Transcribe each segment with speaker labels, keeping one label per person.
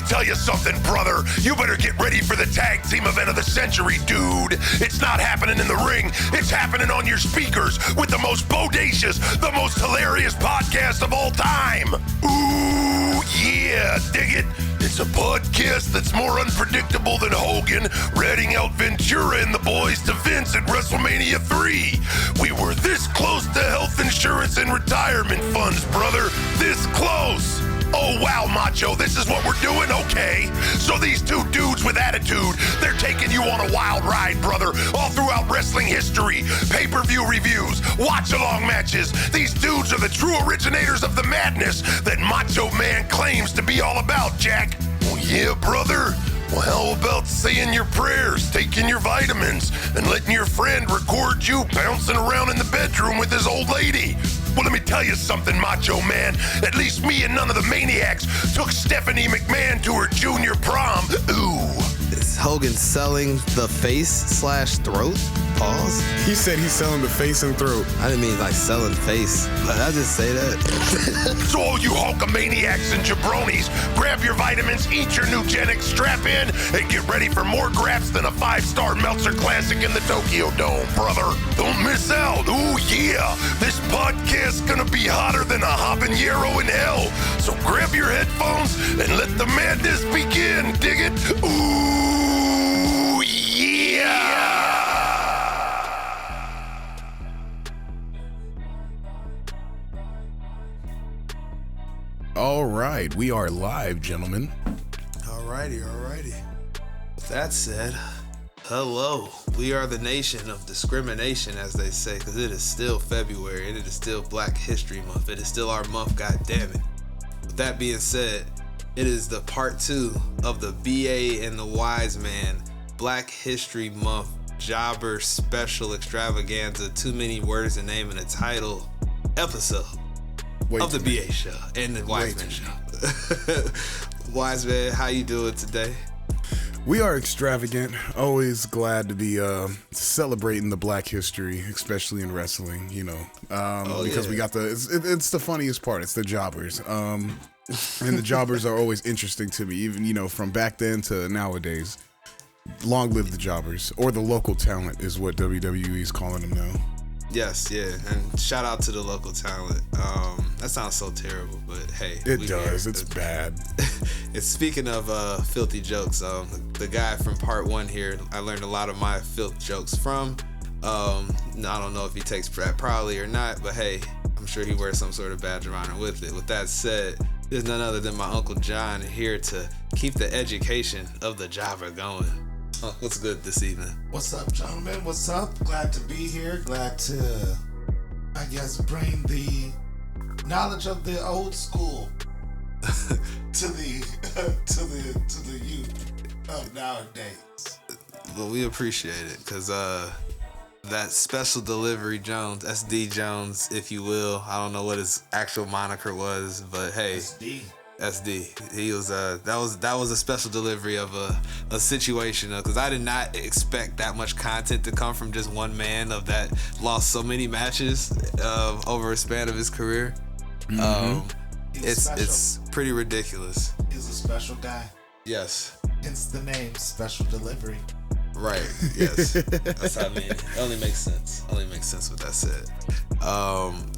Speaker 1: me tell you something, brother. You better get ready for the tag team event of the century, dude. It's not happening in the ring. It's happening on your speakers with the most bodacious, the most hilarious podcast of all time. Ooh, yeah, dig it? It's a podcast that's more unpredictable than Hogan ratting out Ventura and the boys to Vince at WrestleMania 3. We were this close to health insurance and retirement funds, brother. This close. Oh, wow, Macho, this is what we're doing? Okay. So these two dudes with attitude, they're taking you on a wild ride, brother, all throughout wrestling history. Pay-per-view reviews, watch-along matches. These dudes are the true originators of the madness that Macho Man claims to be all about, Jack. Well, yeah, brother. Well, how about saying your prayers, taking your vitamins, and letting your friend record you bouncing around in the bedroom with his old lady? Well, let me tell you something, Macho Man. At least me and none of the maniacs took Stephanie McMahon to her junior prom. Ooh.
Speaker 2: Is Hogan selling the face/throat? Pause.
Speaker 3: He said he's selling the face and throat.
Speaker 2: I didn't mean like selling face. But I just say that.
Speaker 1: So all you hulkamaniacs and jabronis, grab your vitamins, eat your Nugenic, strap in, and get ready for more grabs than a 5-star Meltzer Classic in the Tokyo Dome, brother. Don't miss out. Ooh, yeah. This podcast's gonna be hotter than a habanero in hell. So grab your headphones and let the madness begin. Dig it? Ooh, yeah.
Speaker 3: All right, we are live, gentlemen.
Speaker 2: Alrighty. With that said, hello. We are the nation of discrimination, as they say, because it is still February and it is still Black History Month. It is still our month, goddammit. With that being said, it is the part 2 of the BA and The Wiseman Black History Month Jobber Special Extravaganza. Too many words to name in a title episode of the BA show and the Wiseman show. Wiseman, how you doing today?
Speaker 3: We are extravagant. Always glad to be celebrating the Black history, especially in wrestling. You know, because we got it's the funniest part. It's the jobbers, and the jobbers are always interesting to me. Even from back then to nowadays. Long live the jobbers, or the local talent is what WWE is calling them now.
Speaker 2: Yes, yeah, and shout out to the local talent. That sounds so terrible, but hey,
Speaker 3: it does. It's bad.
Speaker 2: It's speaking of filthy jokes. The guy from part 1 here, I learned a lot of my filth jokes from. I don't know if he takes pride probably or not, but hey, I'm sure he wears some sort of badge of honor with it. With that said, there's none other than my Uncle John here to keep the education of the jobber going. What's good this evening?
Speaker 4: What's up, gentlemen? What's up? Glad to be here. Glad to, I guess, bring the knowledge of the old school to the youth of nowadays.
Speaker 2: Well, we appreciate it because that special delivery Jones, SD Jones, if you will. I don't know what his actual moniker was, but hey. SD. He was that was a special delivery of a situation because I did not expect that much content to come from just one man that lost so many matches over a span of his career.
Speaker 4: Mm-hmm.
Speaker 2: It's pretty ridiculous.
Speaker 4: He's a special guy.
Speaker 2: Yes.
Speaker 4: Hence the name Special Delivery.
Speaker 2: Right. Yes. That's how I mean. It only makes sense. Only makes sense with that said.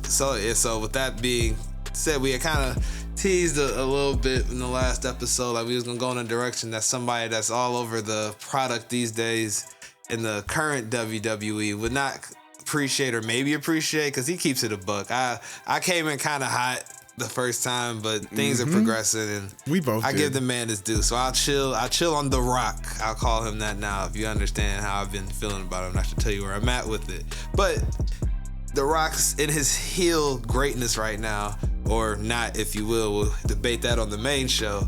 Speaker 2: So with that being said, we had kind of teased a little bit in the last episode, like we was gonna go in a direction that somebody that's all over the product these days in the current WWE would not appreciate, or maybe appreciate, because he keeps it a buck. I came in kind of hot the first time, but things are progressing, and
Speaker 3: we both
Speaker 2: I give the man his due. So I'll chill on The Rock. I'll call him that now. If you understand how I've been feeling about him, I should tell you where I'm at with it. But The Rock's in his heel greatness right now, or not, if you will. We'll debate that on the main show.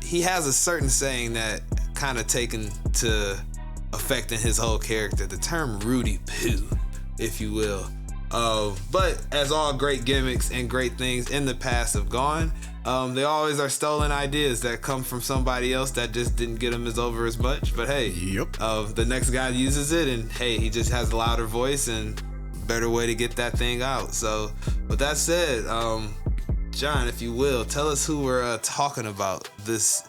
Speaker 2: He has a certain saying that kind of taken to affecting his whole character, the term Rudy Poo, if you will. But as all great gimmicks and great things in the past have gone, they always are stolen ideas that come from somebody else that just didn't get him over as much. But hey, the next guy uses it, and hey, he just has a louder voice and better way to get that thing out. So with that said, John, if you will, tell us who we're talking about this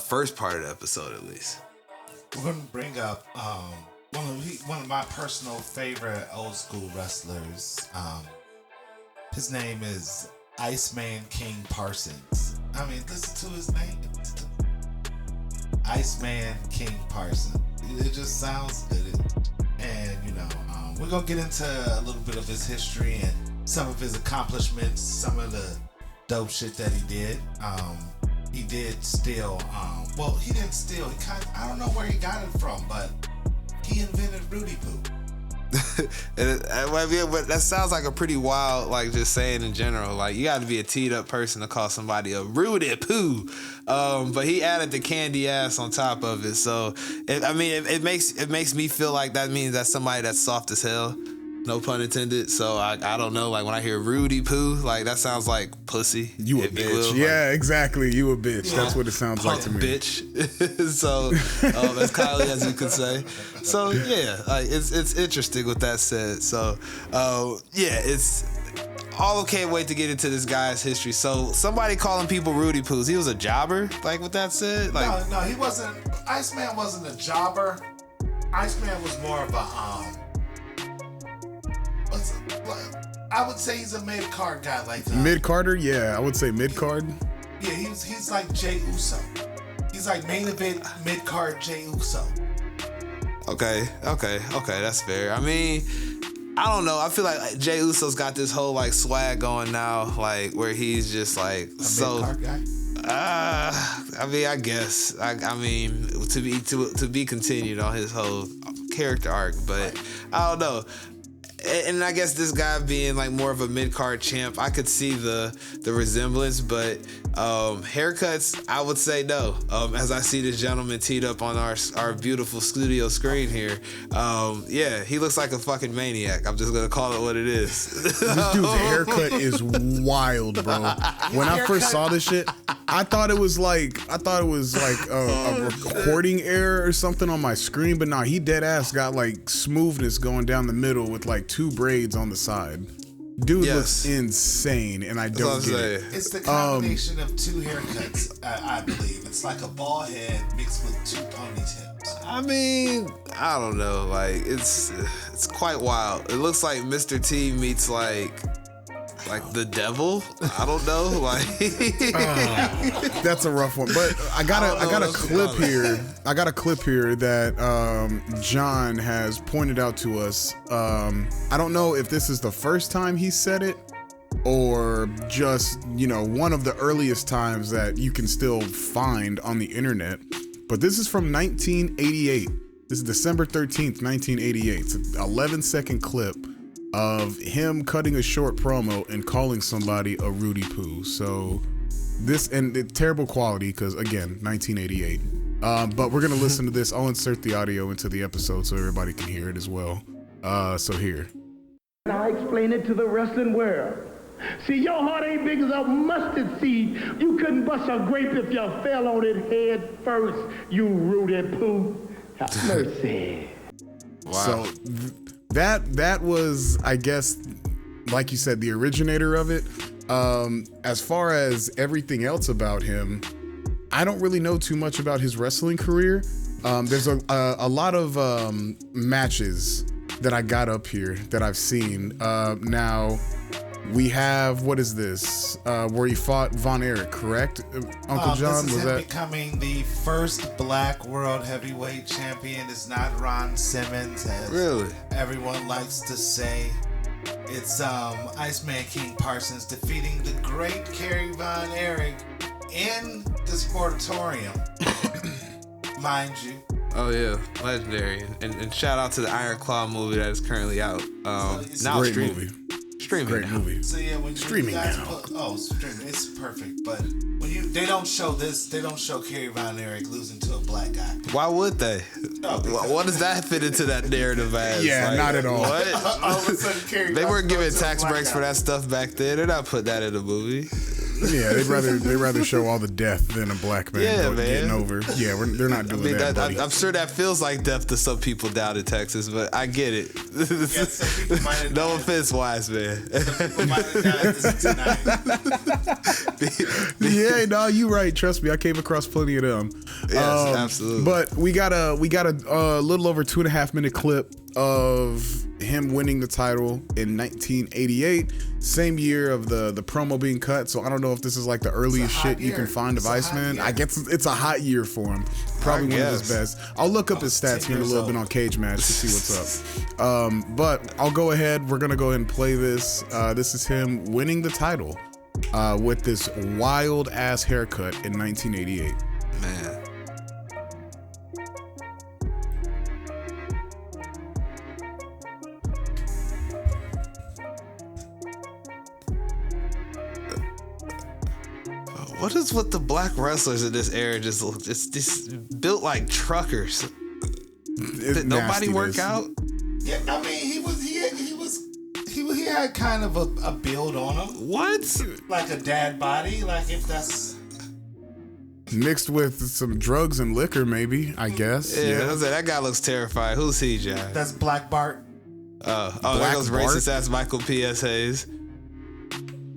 Speaker 2: first part of the episode, at least.
Speaker 4: We're going to bring up one of my personal favorite old school wrestlers. His name is Iceman King Parsons. I mean, listen to his name. Iceman King Parsons. It just sounds good. And, we're going to get into a little bit of his history and some of his accomplishments, some of the dope shit that he did. He did steal, he didn't steal. I don't know where he got it from, but he invented Rudy Poo.
Speaker 2: But that sounds like a pretty wild, like, just saying in general. Like, you got to be a teed up person to call somebody a Rudy Poo. But he added the candy ass on top of it. So, it makes me feel like that means that's somebody that's soft as hell. No pun intended. So I don't know. Like when I hear Rudy Poo, like that sounds like pussy.
Speaker 3: You a bitch. Yeah, exactly. You a bitch. That's what it sounds like to me.
Speaker 2: Bitch. So as Kylie as you could say. So yeah, like it's interesting with that said. So it's all can't wait to get into this guy's history. So somebody calling people Rudy Poos. He was a jobber. Like with that said. Like
Speaker 4: no, he wasn't. Iceman wasn't a jobber. Iceman was more of a I would say he's a mid-card guy like that.
Speaker 3: Mid-carder? Yeah, I would say mid-card.
Speaker 4: Yeah, he's like Jey Uso. He's like main event mid-card Jey Uso.
Speaker 2: Okay, that's fair. I mean, I don't know. I feel like Jey Uso's got this whole like swag going now, like where he's just like
Speaker 4: a mid-card guy.
Speaker 2: I mean, I guess. I mean, to be continued on his whole character arc, but I don't know. And I guess this guy being like more of a mid-card champ, I could see the resemblance, but haircuts, I would say no. As I see this gentleman teed up on our beautiful studio screen here, he looks like a fucking maniac. I'm just gonna call it what it is.
Speaker 3: This dude's haircut is wild, bro. When I first saw this shit, I thought it was like a recording error or something on my screen, but nah, he dead ass got like smoothness going down the middle with like 2 braids on the side. Dude looks insane, and I don't get it.
Speaker 4: It's the combination of 2 haircuts, I believe. It's like a bald head mixed with 2 ponytails.
Speaker 2: I mean, I don't know. Like, it's quite wild. It looks like Mr. T meets like the devil. I don't know. Like
Speaker 3: that's a rough one. But I got a clip here. I got a clip here that John has pointed out to us. I don't know if this is the first time he said it or just, one of the earliest times that you can still find on the internet. But this is from 1988. This is December 13th, 1988. It's an 11-second clip of him cutting a short promo and calling somebody a Rudy Poo. So this, and it's terrible quality because again, 1988. But we're gonna listen to this. I'll insert the audio into the episode so everybody can hear it as well. So here.
Speaker 5: I explain it to the wrestling world. See, your heart ain't big as a mustard seed. You couldn't bust a grape if you fell on it head first, you Rudy Poo. Have mercy.
Speaker 3: Wow. So that was, I guess, like you said, the originator of it. As far as everything else about him, I don't really know too much about his wrestling career. There's a lot of matches that I got up here that I've seen. Now, we have, what is this? Where he fought Von Erich, correct? Uncle John,
Speaker 4: this is
Speaker 3: was
Speaker 4: him
Speaker 3: that
Speaker 4: becoming the first black world heavyweight champion? It's not Ron Simmons, as
Speaker 2: really
Speaker 4: everyone likes to say. It's Iceman King Parsons defeating the great Kerry Von Erich in the Sportatorium, mind you.
Speaker 2: Oh yeah, legendary, and shout out to the Iron Claw movie that is currently out. Now
Speaker 3: great
Speaker 2: streaming.
Speaker 3: movie.
Speaker 2: Streaming
Speaker 3: Great
Speaker 2: now.
Speaker 4: movie. So yeah, when
Speaker 3: streaming now.
Speaker 4: Streaming, it's perfect. But when they don't show this, they don't show Kerry Von Erich losing to a black guy.
Speaker 2: Why would they? What does that fit into that narrative as?
Speaker 3: Yeah,
Speaker 2: like,
Speaker 3: not at all.
Speaker 4: All of a sudden, Kerry
Speaker 2: They weren't giving
Speaker 4: goes to a
Speaker 2: tax
Speaker 4: black
Speaker 2: breaks
Speaker 4: guy.
Speaker 2: for that stuff back then. They're not putting that in the movie.
Speaker 3: Yeah, they'd rather show all the death than a black man getting over. Yeah, they're not doing that. Buddy.
Speaker 2: I'm sure that feels like death to some people down in Texas, but I get it.
Speaker 4: Yeah, some people might have
Speaker 2: no
Speaker 4: died.
Speaker 2: offense, Wiseman.
Speaker 4: Some people might have died tonight.
Speaker 3: Yeah, no, you right. Trust me, I came across plenty of them.
Speaker 2: Yes, absolutely.
Speaker 3: But we got a little over 2.5 minute clip of him winning the title in 1988, same year of the promo being cut. So I don't know if this is like the earliest shit you can find of Iceman. I guess it's a hot year for him. Probably one of his best. I'll look up his stats here in a little bit on Cage Match to see what's up. But I'll go ahead. We're gonna go ahead and play this. This is him winning the title with this wild ass haircut in 1988.
Speaker 2: Man. What is with the black wrestlers in this era? Just built like truckers. Did nobody work out?
Speaker 4: Yeah, I mean, he had kind of a build on him.
Speaker 2: What?
Speaker 4: Like a dad body, like if that's
Speaker 3: mixed with some drugs and liquor, maybe. I guess.
Speaker 2: Yeah. I was like, that guy looks terrified. Who's he, John?
Speaker 4: that's Black Bart.
Speaker 2: There
Speaker 3: Black
Speaker 2: goes
Speaker 3: Bart?
Speaker 2: racist ass Michael P.S. Hayes.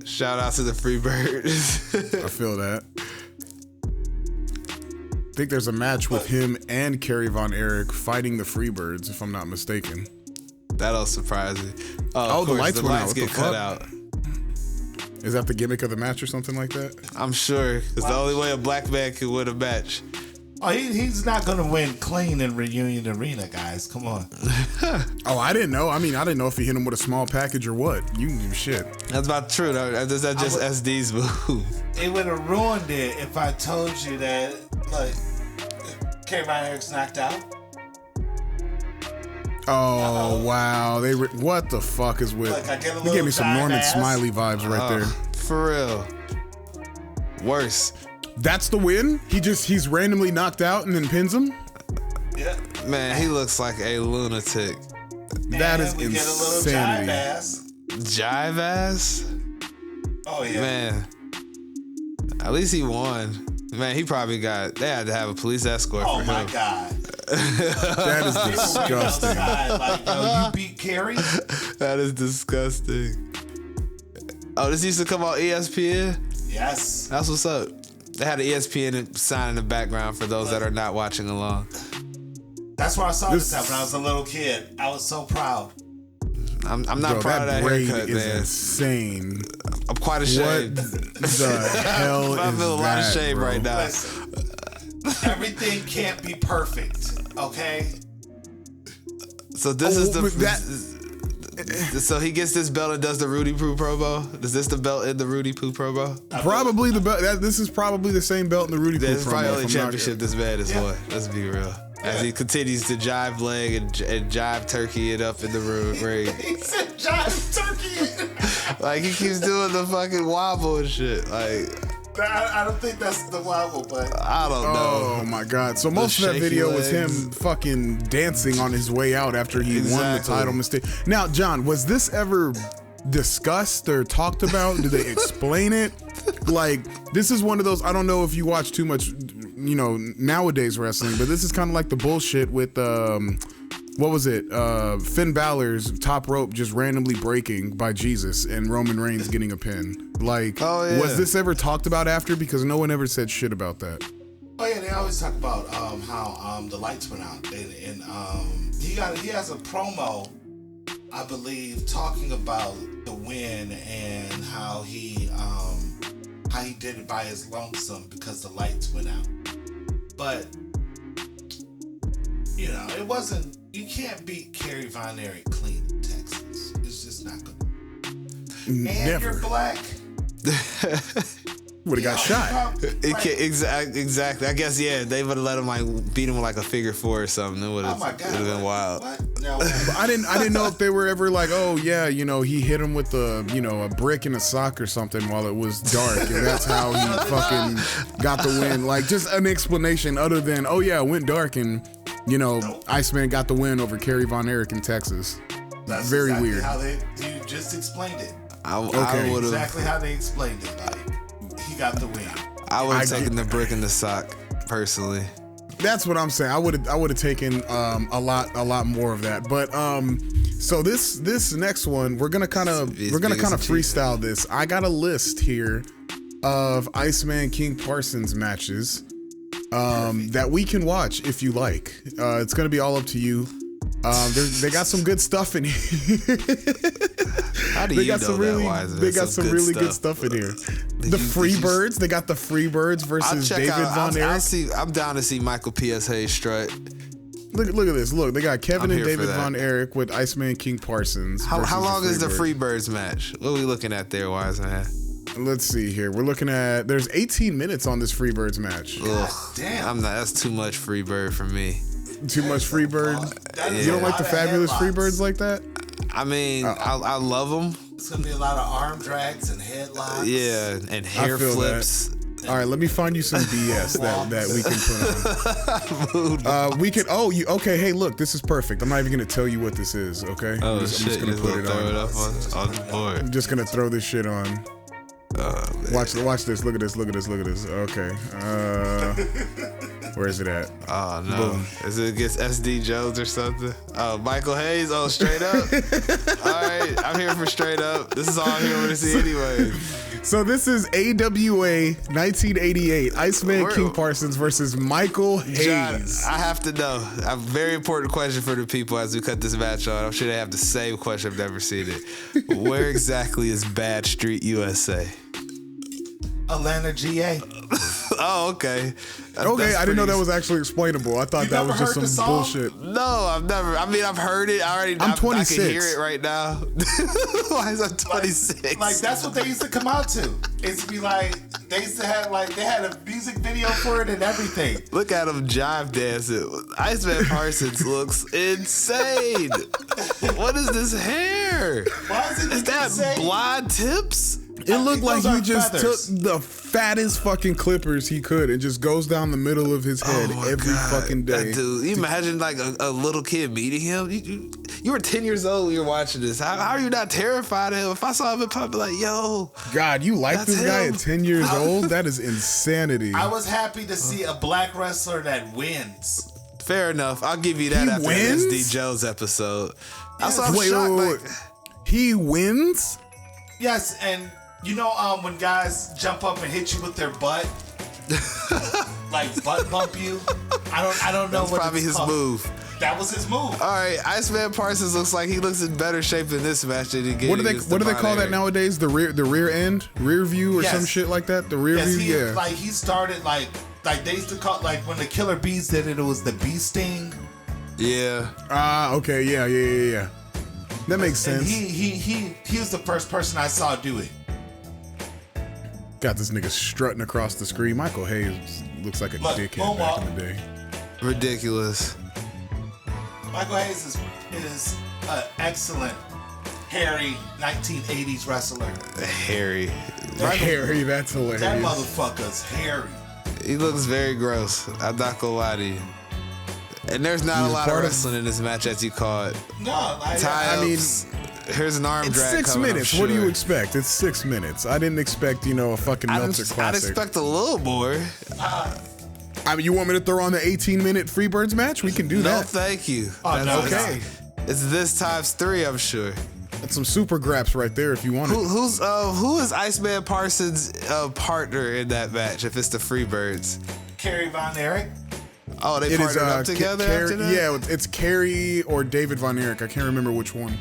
Speaker 2: Shout out to the Freebirds.
Speaker 3: I feel that. I think there's a match with him and Kerry Von Erich fighting the Freebirds, if I'm not mistaken.
Speaker 2: That'll surprise me.
Speaker 3: Oh, the lights went out. What
Speaker 2: get
Speaker 3: the
Speaker 2: cut
Speaker 3: fuck?
Speaker 2: out.
Speaker 3: Is that the gimmick of the match or something like that?
Speaker 2: I'm sure. It's the only way a black man can win a match.
Speaker 4: Oh, he's not gonna win clean in Reunion Arena, guys. Come on.
Speaker 3: Oh, I didn't know. I mean, I didn't know if he hit him with a small package or what. You knew shit.
Speaker 2: That's about true. Is that just SD's move?
Speaker 4: It would have ruined it if I told you that, like, Kerry Von Erich's knocked out.
Speaker 3: Oh, wow. What the fuck is with...
Speaker 4: Look, I get a
Speaker 3: You
Speaker 4: little
Speaker 3: gave me some
Speaker 4: dive
Speaker 3: Norman
Speaker 4: ass.
Speaker 3: Smiley vibes right there.
Speaker 2: For real. Worse.
Speaker 3: That's the win? He's randomly knocked out and then pins him?
Speaker 4: Yeah.
Speaker 2: Man, he looks like a lunatic.
Speaker 3: That is
Speaker 4: we
Speaker 3: insanity.
Speaker 4: Get a little jive ass.
Speaker 2: Jive ass?
Speaker 4: Oh yeah.
Speaker 2: Man. At least he won. Man, they had to have a police escort
Speaker 4: Oh
Speaker 2: for
Speaker 4: my
Speaker 2: him.
Speaker 4: God.
Speaker 3: That is disgusting.
Speaker 4: Like, yo, you beat Kerry?
Speaker 2: That is disgusting. Oh, this used to come on ESPN?
Speaker 4: Yes.
Speaker 2: That's what's up. They had an ESPN sign in the background for those that are not watching along.
Speaker 4: That's where I saw this when I was a little kid. I was so proud.
Speaker 2: I'm not proud of that
Speaker 3: braid
Speaker 2: haircut,
Speaker 3: is
Speaker 2: man.
Speaker 3: insane.
Speaker 2: I'm quite ashamed.
Speaker 3: What the hell
Speaker 2: I
Speaker 3: is
Speaker 2: feel a lot of
Speaker 3: that,
Speaker 2: shame
Speaker 3: bro?
Speaker 2: right now.
Speaker 4: Listen, everything can't be perfect, okay?
Speaker 2: So this is the
Speaker 3: but that-
Speaker 2: so he gets this belt and does the Rudy Poo promo. Is this the belt in the Rudy Poo promo?
Speaker 3: Probably the belt. This is probably the same belt in the Rudy Poo
Speaker 2: This is probably the
Speaker 3: promo.
Speaker 2: only
Speaker 3: if I'm not-
Speaker 2: championship this man has won. Let's be real. As he continues to jive leg and jive turkey it up in the ring.
Speaker 4: He said jive turkey.
Speaker 2: Like he keeps doing the fucking wobble and shit. Like
Speaker 4: I don't think that's the wobble, but
Speaker 2: I don't know.
Speaker 3: Oh my god! So most of that
Speaker 2: shaky
Speaker 3: video was
Speaker 2: legs.
Speaker 3: him fucking dancing on his way out after he won the
Speaker 2: Exactly.
Speaker 3: title mistake. Now, John, was this ever discussed or talked about? Did they explain it? Like, this is one of those. I don't know if you watch too much, nowadays wrestling, but this is kind of like the bullshit with what was it? Finn Balor's top rope just randomly breaking by Jesus and Roman Reigns getting a pin. Like,
Speaker 2: Oh, yeah.
Speaker 3: was this ever talked about after? Because no one ever said shit about that.
Speaker 4: oh yeah, they always talk about how the lights went out, and he has a promo, I believe, talking about the win and how he did it by his lonesome because the lights went out. But it wasn't. You can't beat Kerry Von Erich clean in Texas. It's just not gonna. And
Speaker 3: Never.
Speaker 4: you're black.
Speaker 3: Would have got shot.
Speaker 2: It can't, exactly. I guess they would have let him beat him with like a figure four or something. It would
Speaker 4: Oh
Speaker 2: have
Speaker 4: my God.
Speaker 2: been wild.
Speaker 4: What? No.
Speaker 3: I didn't know if they were ever like, oh yeah, he hit him with a brick in a sock or something while it was dark, and that's how he fucking got the win. Like, just an explanation other than, oh yeah, it went dark and Iceman got the win over Kerry Von Erich in Texas.
Speaker 4: That's
Speaker 3: Very
Speaker 4: exactly
Speaker 3: weird.
Speaker 4: how you just explained it.
Speaker 2: I
Speaker 3: Okay.
Speaker 2: would have.
Speaker 4: Exactly how they explained it. Like, he got the win.
Speaker 2: I would have taken the brick in the sock, personally.
Speaker 3: That's what I'm saying. I would have taken a lot more of that. But so this next one, we're gonna kind of freestyle this. I got a list here of Iceman King Parsons matches that we can watch if you like. It's gonna be all up to you. They got some good stuff in here.
Speaker 2: How do
Speaker 3: they
Speaker 2: you
Speaker 3: got
Speaker 2: know
Speaker 3: some
Speaker 2: that,
Speaker 3: really,
Speaker 2: Wiseman?
Speaker 3: they got some really good stuff in here. The Freebirds, they got the Freebirds versus David Von Erich.
Speaker 2: I'm down to see Michael P.S. Hayes strut.
Speaker 3: Look at this. Look, they got Kevin and David Von Erich with Iceman King Parsons.
Speaker 2: How long is the Freebirds match? What are we looking at there, Wiseman?
Speaker 3: Let's see here. We're looking at, there's 18 minutes on this Freebirds match.
Speaker 2: Ugh,
Speaker 4: damn.
Speaker 2: That's too much Freebird for me.
Speaker 3: Too much Freebird? You don't like the fabulous Freebirds like that?
Speaker 2: I mean, I love them.
Speaker 4: It's going to be a lot of arm drags and headlocks.
Speaker 2: Yeah, and hair flips.
Speaker 3: All right, let me find you some BS that we can put on. We can. Okay. Hey, look, this is perfect. I'm not even gonna tell you what this is. Okay.
Speaker 2: Oh,
Speaker 3: I'm just gonna put it on.
Speaker 2: The board.
Speaker 3: I'm just gonna throw this shit on. Watch this. Look at this. Okay. Where is it at?
Speaker 2: Oh no. Boom. Is it against SD Jones or something? Oh, Michael Hayes. Oh, straight up. All right, I'm here for straight up. This is all I'm here to see anyway.
Speaker 3: So this is AWA 1988, Iceman King Parsons versus Michael Hayes.
Speaker 2: John, I have to know. A very important question for the people as we cut this match on. I'm sure they have the same question. I've never seen it. Where exactly is Bad Street, USA?
Speaker 4: Atlanta, GA.
Speaker 2: Oh, okay.
Speaker 3: Okay, I didn't know that was actually explainable. I thought that was just some bullshit.
Speaker 2: No, I've never. I mean, I've heard it. I'm 26. I can hear it right now. Why is I 26?
Speaker 4: Like that's what they used to come out to. It's be like they used to have they had a music video for it and everything.
Speaker 2: Look at him jive dancing. Iceman Parsons looks insane. What is this hair?
Speaker 4: Why is it?
Speaker 2: Is that blonde tips?
Speaker 3: It looked like he just took the fattest fucking clippers he could and just goes down the middle of his head every fucking day.
Speaker 2: Dude, you imagine like a little kid meeting him? You were 10 years old when you were watching this. How are you not terrified of him? If I saw him in public, like, yo.
Speaker 3: God, you like this guy at 10 years old? That is insanity.
Speaker 4: I was happy to see a black wrestler that wins.
Speaker 2: Fair enough. I'll give you that after the SD Jones episode.
Speaker 3: Wait. He wins?
Speaker 4: Yes, and you know when guys jump up and hit you with their butt, like butt bump you. I don't know. That's what
Speaker 2: probably his move.
Speaker 4: That was his move.
Speaker 2: All right, Iceman Parsons looks like he looks in better shape in this match than he did.
Speaker 3: What do they call that nowadays? The rear end, rear view, or some shit like that. The rear view.
Speaker 4: Like he started like they used to call when the Killer Bees did it. It was the bee sting.
Speaker 2: Yeah.
Speaker 3: Okay. Yeah. That makes sense.
Speaker 4: And he was the first person I saw do it.
Speaker 3: Got this nigga strutting across the screen. Michael Hayes looks like a dickhead back in the day.
Speaker 2: Ridiculous.
Speaker 4: Michael Hayes is an excellent, hairy 1980s wrestler.
Speaker 2: Hairy.
Speaker 3: Hairy, that's hilarious.
Speaker 4: That motherfucker's hairy.
Speaker 2: He looks very gross. I'm not gonna lie to you. And there's not a lot of wrestling in this match, as you call it.
Speaker 4: No,
Speaker 2: I mean, here's an arm drag.
Speaker 3: It's 6 minutes. What do you expect? It's 6 minutes. I didn't expect, a fucking Meltzer classic.
Speaker 2: I'd expect a little more.
Speaker 3: I mean, you want me to throw on the 18-minute Freebirds match? We can do that.
Speaker 2: No, thank you.
Speaker 4: No,
Speaker 3: okay.
Speaker 2: It's this times 3, I'm sure.
Speaker 3: That's some super graps right there if you want it.
Speaker 2: Who is Iceman Parsons' partner in that match if it's the Freebirds?
Speaker 4: Kerry Von Erich.
Speaker 2: Oh, they partnered up together after that?
Speaker 3: Yeah, it's Kerry or David Von Erich. I can't remember which one.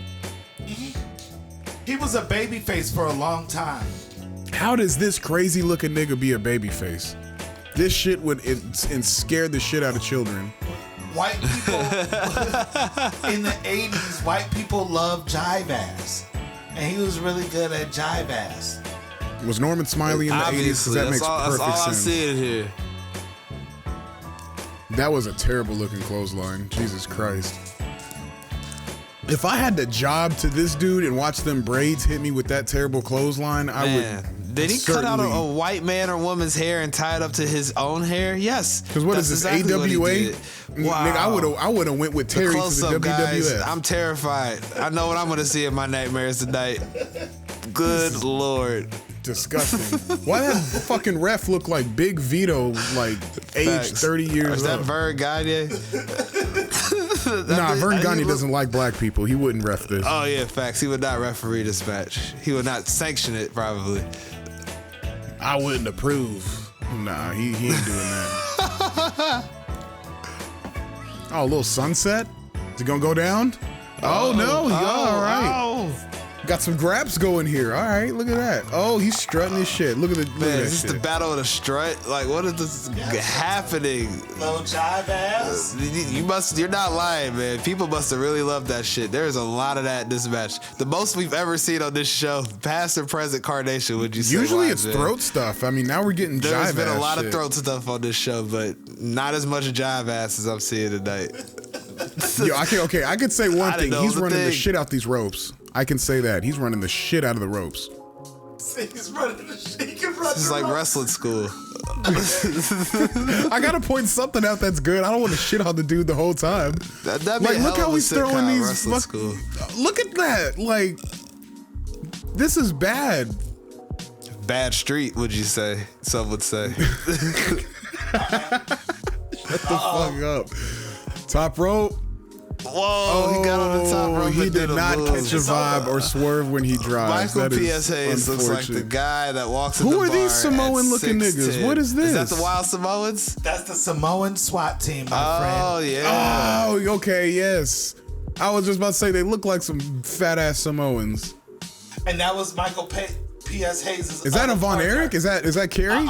Speaker 4: He was a babyface for a long time.
Speaker 3: How does this crazy looking nigga be a babyface? This shit would scare the shit out of children.
Speaker 4: White people in the 80s, white people loved jive ass. And he was really good at jive ass.
Speaker 3: Was Norman Smiley in the 80s? That makes perfect sense.
Speaker 2: That's all I see it here.
Speaker 3: That was a terrible looking clothesline. Jesus Christ. If I had the job to this dude and watch them braids hit me with that terrible clothesline, I would.
Speaker 2: Did he cut out a white man or woman's hair and tie it up to his own hair? Yes.
Speaker 3: Because what is this, AWA?
Speaker 2: Wow.
Speaker 3: Nigga, I would have went with Terry to the WWF.
Speaker 2: Guys, I'm terrified. I know what I'm going to see in my nightmares tonight. Good Lord.
Speaker 3: disgusting. Why that fucking ref look like Big Vito, like aged 30 years
Speaker 2: Is that
Speaker 3: old?
Speaker 2: Vern Gagne?
Speaker 3: Nah, Vern Gagne doesn't like black people. He wouldn't ref this.
Speaker 2: Oh yeah, facts. He would not referee this match. He would not sanction it, probably.
Speaker 3: I wouldn't approve. Nah, he ain't doing that. Oh, a little sunset? Is it gonna go down? Oh no, all right. Got some graps going here. All right, look at that. Oh, he's strutting his shit. Look at the
Speaker 2: Man,
Speaker 3: that
Speaker 2: is this
Speaker 3: shit.
Speaker 2: the battle of the strut? Like, what is this happening?
Speaker 4: Little jive ass.
Speaker 2: You're not lying, man. People must have really loved that shit. There's a lot of that in this match. The most we've ever seen on this show, past or present carnation, would you say?
Speaker 3: Usually it's
Speaker 2: Wiseman?
Speaker 3: throat stuff. I mean, now we're getting jive
Speaker 2: There's been a
Speaker 3: ass
Speaker 2: lot
Speaker 3: shit.
Speaker 2: of throat stuff on this show, but not as much jive ass as I'm seeing tonight.
Speaker 3: Yo, I could say one
Speaker 2: I
Speaker 3: thing.
Speaker 2: didn't know
Speaker 3: He's
Speaker 2: the
Speaker 3: running the
Speaker 2: thing.
Speaker 3: shit out these ropes. I can say that. He's running the shit out of the ropes.
Speaker 4: He's running the shit. He can run
Speaker 2: This is
Speaker 4: the
Speaker 2: like
Speaker 4: ropes.
Speaker 2: wrestling school.
Speaker 3: I gotta point something out that's good. I don't want to shit on the dude the whole time.
Speaker 2: That'd be
Speaker 3: Like,
Speaker 2: a
Speaker 3: look
Speaker 2: hell
Speaker 3: how
Speaker 2: of a
Speaker 3: he's throwing
Speaker 2: sitcom,
Speaker 3: these.
Speaker 2: wrestling school.
Speaker 3: Look at that. Like, this is bad.
Speaker 2: Bad street, would you say? Some would say.
Speaker 3: Shut the fuck up. Top rope.
Speaker 2: Whoa, he got on the top rope.
Speaker 3: He
Speaker 2: and
Speaker 3: did
Speaker 2: a
Speaker 3: not
Speaker 2: move.
Speaker 3: catch a vibe or swerve when he drives.
Speaker 2: Michael
Speaker 3: That
Speaker 2: P.S.
Speaker 3: is
Speaker 2: Hayes looks like the
Speaker 3: unfortunate.
Speaker 2: guy that walks in
Speaker 3: Who
Speaker 2: the
Speaker 3: are
Speaker 2: bar
Speaker 3: these Samoan-looking
Speaker 2: at
Speaker 3: niggas?
Speaker 2: 6'10".
Speaker 3: What is this?
Speaker 2: Is that the Wild Samoans?
Speaker 4: That's the Samoan SWAT team, my
Speaker 2: Oh,
Speaker 4: friend.
Speaker 2: yeah.
Speaker 3: Oh, okay, yes. I was just about to say they look like some fat ass Samoans.
Speaker 4: And that was Michael P.S. Hayes'.
Speaker 3: Is that a Von Erich? Is that Kerry?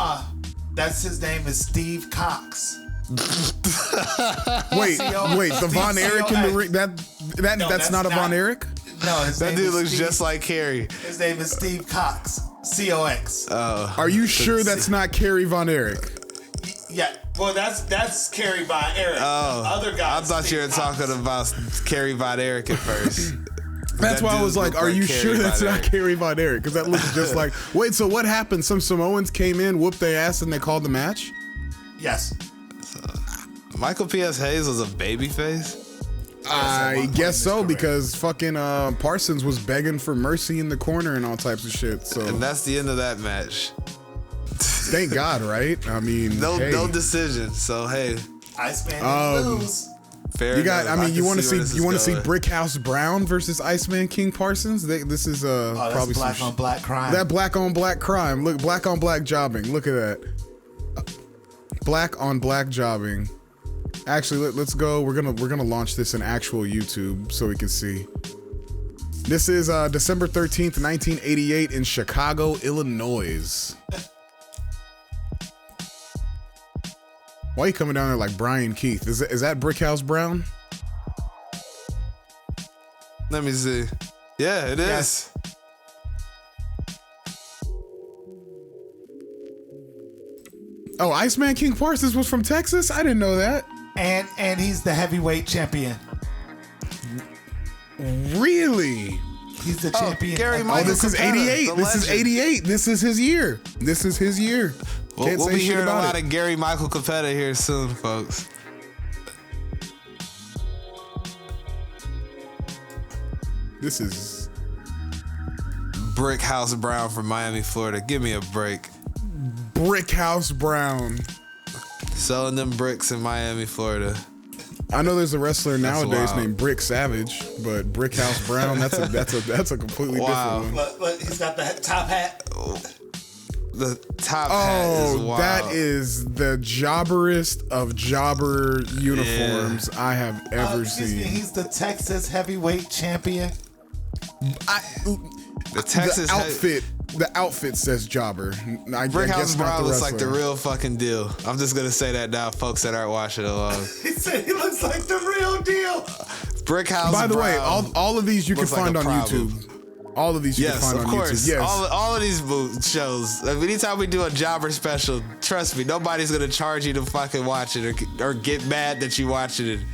Speaker 4: That's his name is Steve Cox.
Speaker 3: Wait, the Von Erich in the ring.
Speaker 4: No,
Speaker 3: That's not a Von Erich.
Speaker 4: No, his
Speaker 2: That
Speaker 4: name
Speaker 2: dude
Speaker 4: is
Speaker 2: looks
Speaker 4: Steve,
Speaker 2: just like Carrie.
Speaker 4: His name is Steve Cox. COX.
Speaker 3: Are you sure that's not Kerry Von Erich?
Speaker 4: Yeah. Well, that's Kerry Von Erich.
Speaker 2: Oh,
Speaker 4: The other guy.
Speaker 2: I thought you were talking about Carrie Von Erich at first.
Speaker 3: That's why I was like, are you sure that's not Kerry Von Erich? Because that looks just like. Wait, so what happened? Some Samoans came in, whooped their ass, and they called the match?
Speaker 4: Yes.
Speaker 2: Michael P.S. Hayes was a babyface?
Speaker 3: I guess so, because fucking Parsons was begging for mercy in the corner and all types of shit. So
Speaker 2: And that's the end of that match.
Speaker 3: thank God, right? I mean,
Speaker 2: No
Speaker 3: hey.
Speaker 2: decision. So hey,
Speaker 4: Iceman didn't lose.
Speaker 2: fair
Speaker 3: You got.
Speaker 2: enough.
Speaker 3: I mean, you want to
Speaker 2: where this
Speaker 3: see
Speaker 2: is
Speaker 3: see
Speaker 2: going.
Speaker 3: Brickhouse Brown versus Iceman King Parsons? This is
Speaker 4: Oh, that's
Speaker 3: probably
Speaker 4: black
Speaker 3: some
Speaker 4: on black crime.
Speaker 3: that black on black crime. Look, black on black jobbing. Look at that. Black on black jobbing. Actually, let's go. We're gonna launch this in actual YouTube so we can see. This is December 13th, 1988 in Chicago, Illinois. Why are you coming down there like Brian Keith? Is that Brickhouse Brown?
Speaker 2: Let me see. Yeah, it is.
Speaker 4: Yes.
Speaker 3: Oh, Iceman King Parsons was from Texas? I didn't know that.
Speaker 4: And he's the heavyweight champion.
Speaker 3: Really?
Speaker 4: He's the champion.
Speaker 2: Gary
Speaker 4: of-
Speaker 3: Oh,
Speaker 2: Michael
Speaker 3: this is
Speaker 2: Capetta,
Speaker 3: 88.
Speaker 2: the
Speaker 3: This is
Speaker 2: legend.
Speaker 3: 88. This is his year. This is his year. Can't
Speaker 2: We'll
Speaker 3: say
Speaker 2: be
Speaker 3: shit
Speaker 2: hearing a
Speaker 3: about
Speaker 2: lot
Speaker 3: it.
Speaker 2: of Gary Michael Capetta here soon, folks.
Speaker 3: This is
Speaker 2: Brickhouse Brown from Miami, Florida. Give me a break.
Speaker 3: Brickhouse Brown.
Speaker 2: Selling them bricks in Miami, Florida.
Speaker 3: I know there's a wrestler nowadays
Speaker 2: wild.
Speaker 3: named Brick Savage, but Brickhouse Brown, that's a completely
Speaker 2: Wow.
Speaker 3: different one.
Speaker 4: Look, he's got the top hat.
Speaker 2: The top hat is
Speaker 3: Oh,
Speaker 2: wild.
Speaker 3: that is the jobberest of jobber uniforms I have ever
Speaker 4: Excuse me,
Speaker 3: seen.
Speaker 4: he's the Texas heavyweight champion.
Speaker 2: The Texas
Speaker 3: The outfit says jobber. I
Speaker 2: Brickhouse
Speaker 3: guess not
Speaker 2: Brown
Speaker 3: the
Speaker 2: looks like the
Speaker 3: wrestler.
Speaker 2: real fucking deal. I'm just gonna say that now, folks that aren't watching along.
Speaker 4: He said he looks like the real deal.
Speaker 2: Brickhouse
Speaker 3: By the way,
Speaker 2: Brown
Speaker 3: all of these you can
Speaker 2: looks like
Speaker 3: find
Speaker 2: a
Speaker 3: on
Speaker 2: problem.
Speaker 3: YouTube. All of these you can
Speaker 2: Yes,
Speaker 3: find
Speaker 2: of
Speaker 3: on
Speaker 2: course.
Speaker 3: YouTube. Yes.
Speaker 2: All of these shows. Anytime we do a jobber special, trust me, nobody's gonna charge you to fucking watch it or get mad that you watch it and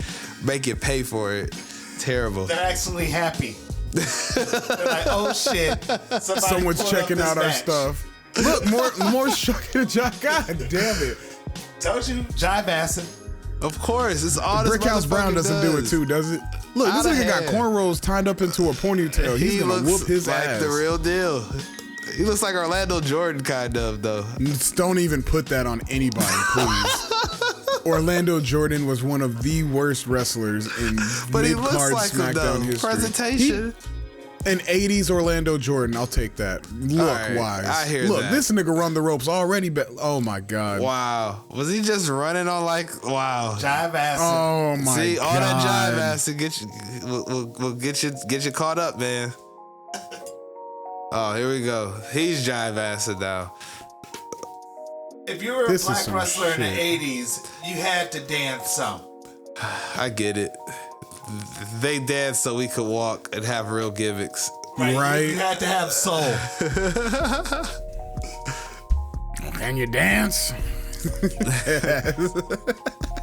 Speaker 2: make you pay for it. Terrible.
Speaker 4: They're actually happy. They're like, oh shit.
Speaker 3: Someone's
Speaker 4: pulled
Speaker 3: checking
Speaker 4: up
Speaker 3: out
Speaker 4: this
Speaker 3: our
Speaker 4: match.
Speaker 3: stuff. Look, more shucking job. God damn it.
Speaker 4: Told you, jive assing.
Speaker 2: Of course, it's all this
Speaker 3: Brickhouse Brown
Speaker 2: motherfucker
Speaker 3: doesn't do it
Speaker 2: does.
Speaker 3: too, does it? Look, this
Speaker 2: Outta
Speaker 3: nigga got
Speaker 2: hand.
Speaker 3: cornrows tied up into a ponytail. He's
Speaker 2: He
Speaker 3: gonna
Speaker 2: looks
Speaker 3: whoop his
Speaker 2: like
Speaker 3: ass.
Speaker 2: the real deal. He looks like Orlando Jordan, kind of, though.
Speaker 3: Don't even put that on anybody, please. Orlando Jordan was one of the worst wrestlers in
Speaker 2: But he looks
Speaker 3: mid-card
Speaker 2: like him,
Speaker 3: SmackDown
Speaker 2: though.
Speaker 3: history.
Speaker 2: Presentation.
Speaker 3: An 80s Orlando Jordan, I'll take that. Look-wise.
Speaker 2: I hear
Speaker 3: Look,
Speaker 2: that.
Speaker 3: this nigga run the ropes already. Oh, my God.
Speaker 2: Wow. Was he just running on wow.
Speaker 4: Jive acid.
Speaker 3: Oh, my God.
Speaker 2: See, all that jive acid get you, will get you caught up, man. Oh, here we go. He's jive acid now.
Speaker 4: If you were
Speaker 3: This
Speaker 4: a
Speaker 3: is
Speaker 4: black
Speaker 3: some
Speaker 4: wrestler in the
Speaker 3: shit.
Speaker 4: 80s, you had to dance some.
Speaker 2: I get it. They danced so we could walk and have real gimmicks.
Speaker 3: Right.
Speaker 4: You had to have soul.
Speaker 3: Can you dance?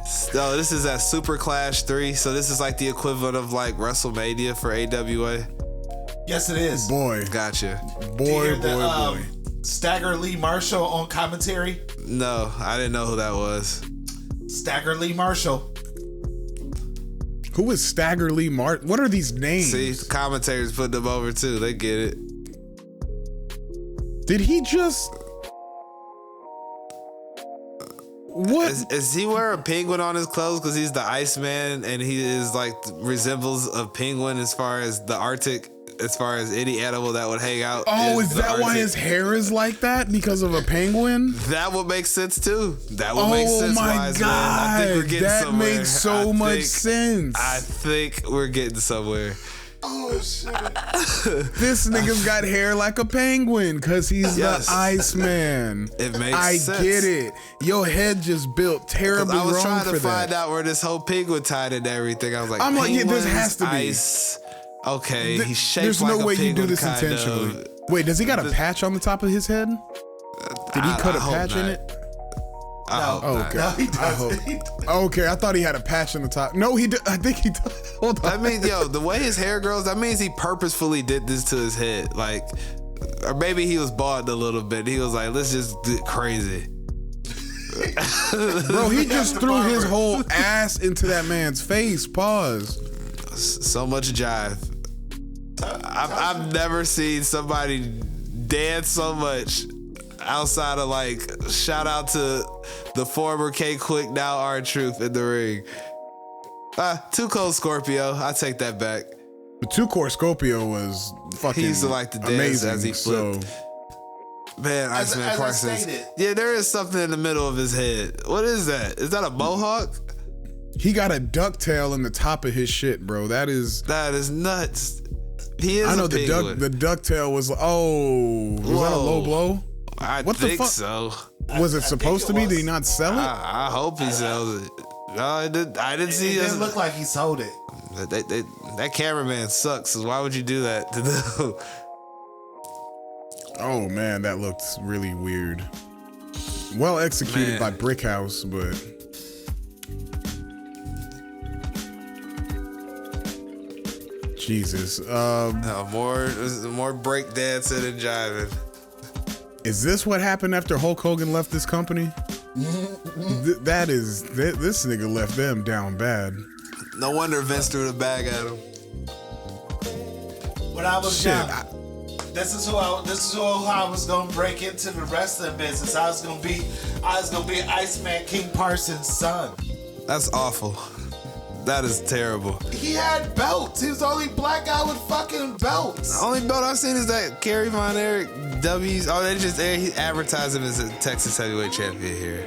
Speaker 2: So this is at Super Clash 3. So this is like the equivalent of like WrestleMania for AWA.
Speaker 4: Yes, it is.
Speaker 3: Boy.
Speaker 2: Gotcha.
Speaker 3: Boy.
Speaker 4: Stagger Lee Marshall on commentary.
Speaker 2: No, I didn't know who that was.
Speaker 4: Stagger Lee Marshall.
Speaker 3: Who is Stagger Lee Martin? What are these names?
Speaker 2: See, the commentators put them over too. They get it.
Speaker 3: Did he just... What?
Speaker 2: Is he wear a penguin on his clothes because he's the Iceman and he is like resembles a penguin as far as the Arctic, as far as any animal that would hang out?
Speaker 3: Oh, is
Speaker 2: the
Speaker 3: that why
Speaker 2: Arctic.
Speaker 3: his hair is like that? Because of a penguin?
Speaker 2: That would make sense too. That would make sense.
Speaker 3: Oh my
Speaker 2: Wise
Speaker 3: God.
Speaker 2: Man. I think we're getting
Speaker 3: That
Speaker 2: somewhere.
Speaker 3: makes so much sense.
Speaker 2: I think we're getting somewhere.
Speaker 4: Oh, shit.
Speaker 3: This nigga's got hair like a penguin because he's
Speaker 2: Yes.
Speaker 3: the Iceman.
Speaker 2: It makes
Speaker 3: I
Speaker 2: sense.
Speaker 3: get it. Your head just built terribly
Speaker 2: I was
Speaker 3: wrong
Speaker 2: trying
Speaker 3: for
Speaker 2: to find
Speaker 3: that.
Speaker 2: out where this whole penguin tied into everything. I was like,
Speaker 3: I'm like, yeah, this
Speaker 2: penguins,
Speaker 3: has to be.
Speaker 2: Ice. Okay, he's shaped
Speaker 3: There's
Speaker 2: like
Speaker 3: no
Speaker 2: a
Speaker 3: way you do
Speaker 2: penguin,
Speaker 3: this
Speaker 2: kind
Speaker 3: intentionally.
Speaker 2: of.
Speaker 3: Wait, does he got a patch on the top of his head? Did he cut a
Speaker 2: hope
Speaker 3: patch in
Speaker 2: not.
Speaker 3: it?
Speaker 2: I hope
Speaker 3: Oh,
Speaker 2: not.
Speaker 3: okay.
Speaker 4: No, he doesn't.
Speaker 3: Okay, I thought he had a patch on the top. No, he did. I think he does. Hold on.
Speaker 2: I mean, yo, the way his hair grows, that means he purposefully did this to his head. Like, or maybe he was bald a little bit. He was like, let's just get crazy.
Speaker 3: Bro, he just threw his whole ass into that man's face. Pause.
Speaker 2: So much jive. I've never seen somebody dance so much outside of like, shout out to the former K Quick, now R-Truth in the ring. Too Cold Scorpio. I take that back.
Speaker 3: The 2-core Scorpio was fucking
Speaker 2: He used to like to dance
Speaker 3: amazing,
Speaker 2: as he flipped. Man,
Speaker 4: As
Speaker 2: Iceman
Speaker 4: I
Speaker 2: Parsons.
Speaker 4: stated.
Speaker 2: Yeah, there is something in the middle of his head. What is that? Is that a mohawk?
Speaker 3: he got a ducktail in the top of his shit, bro. That is
Speaker 2: nuts. He is
Speaker 3: I know
Speaker 2: a penguin.
Speaker 3: the ducktail was that a low blow?
Speaker 2: I
Speaker 3: What the
Speaker 2: think
Speaker 3: fuck?
Speaker 2: so.
Speaker 3: Was it supposed to be? Did he not sell it?
Speaker 2: I hope he sells it. No, I didn't see
Speaker 4: It
Speaker 2: it.
Speaker 4: didn't look like he sold it.
Speaker 2: That cameraman sucks. So why would you do that to them?
Speaker 3: Oh man, that looked really weird. Well executed by Brickhouse, but Jesus.
Speaker 2: More break dancing and jiving.
Speaker 3: Is this what happened after Hulk Hogan left this company? This nigga left them down bad.
Speaker 2: No wonder Vince threw the bag at him.
Speaker 4: When I was
Speaker 3: Shit,
Speaker 4: young, this is who I was gonna break into the wrestling business. I was gonna be Iceman King Parsons' son.
Speaker 2: That's awful. That is terrible.
Speaker 4: He had belts. He was the only black guy with fucking belts.
Speaker 2: The only belt I've seen is that Kerry Von Erich W's. Oh, he advertised him as a Texas heavyweight champion here.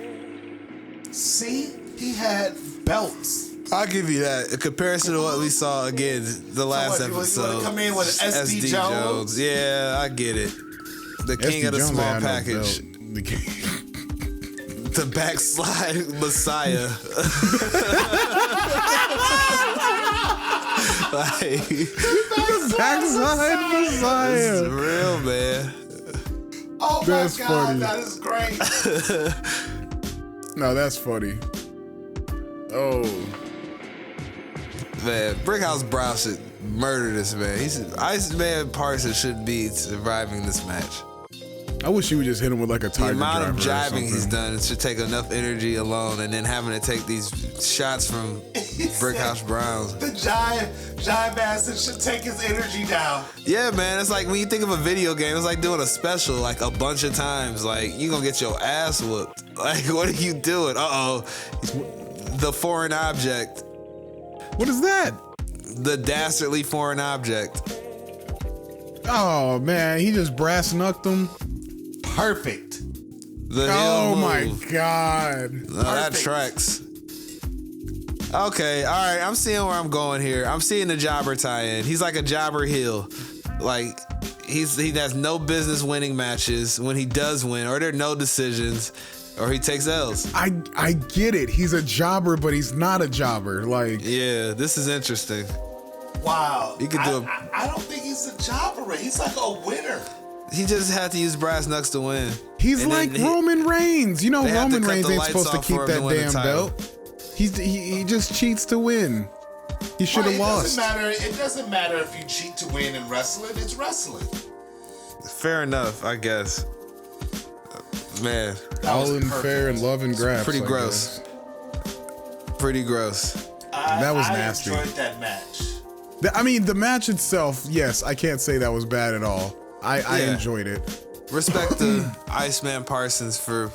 Speaker 4: See, he had belts.
Speaker 2: I'll give you that. In comparison to what we saw again the last
Speaker 4: what, you
Speaker 2: episode.
Speaker 4: wanna come in with SD Jones?
Speaker 2: Yeah, I get it. The king
Speaker 3: SD
Speaker 2: of the
Speaker 3: Jones
Speaker 2: small
Speaker 3: had no
Speaker 2: package.
Speaker 3: belt. The king.
Speaker 2: The backslide Messiah. Like,
Speaker 3: Backside
Speaker 2: this is
Speaker 3: Messiah.
Speaker 2: real, man.
Speaker 4: Oh
Speaker 3: That's
Speaker 4: my God,
Speaker 3: funny.
Speaker 4: that is great.
Speaker 3: No, that's funny. Oh.
Speaker 2: Man, Brickhouse Brown should murder this man. Iceman Parsons shouldn't be surviving this match.
Speaker 3: I wish he would just hit him with like a
Speaker 2: The
Speaker 3: tiger
Speaker 2: amount of
Speaker 3: driver or
Speaker 2: jiving he's
Speaker 3: something.
Speaker 2: done, it should take enough energy alone, and then having to take these shots from Brick House Browns.
Speaker 4: The giant bastard should take his energy down.
Speaker 2: Yeah, man. It's like when you think of a video game, it's like doing a special like a bunch of times. Like you gonna get your ass whooped. Like what are you doing? The foreign object.
Speaker 3: What is that?
Speaker 2: The dastardly foreign object.
Speaker 3: Oh man, he just brass knucked him.
Speaker 4: Perfect.
Speaker 2: The
Speaker 3: Oh
Speaker 2: heel
Speaker 3: my
Speaker 2: move.
Speaker 3: god.
Speaker 2: That tracks. Okay, all right. I'm seeing where I'm going here. I'm seeing the jobber tie-in. He's like a jobber heel. Like he has no business winning matches. When he does win, or there are no decisions, or he takes L's.
Speaker 3: I get it. He's a jobber, but he's not a jobber. Like,
Speaker 2: Yeah, this is interesting.
Speaker 4: Wow.
Speaker 2: You could do
Speaker 4: I don't think he's a jobber. He's like a winner.
Speaker 2: He just had to use brass knucks to win.
Speaker 3: he's
Speaker 2: And
Speaker 3: like
Speaker 2: then
Speaker 3: Roman Reigns. You know,
Speaker 2: they have to
Speaker 3: Roman
Speaker 2: cut
Speaker 3: Reigns
Speaker 2: the
Speaker 3: ain't
Speaker 2: lights
Speaker 3: supposed to
Speaker 2: off
Speaker 3: keep
Speaker 2: for him to
Speaker 3: that
Speaker 2: win the
Speaker 3: damn
Speaker 2: title.
Speaker 3: belt. He just cheats to win. He should have lost.
Speaker 4: It doesn't matter if you cheat to win in wrestling. It's wrestling.
Speaker 2: Fair enough, I guess. Man,
Speaker 3: All in fair and love and graps.
Speaker 2: pretty
Speaker 3: I
Speaker 2: gross.
Speaker 3: guess.
Speaker 2: Pretty gross.
Speaker 3: That was nasty.
Speaker 4: I enjoyed that match.
Speaker 3: I mean, the match itself, yes, I can't say that was bad at all. I enjoyed it.
Speaker 2: Respect to Iceman Parsons for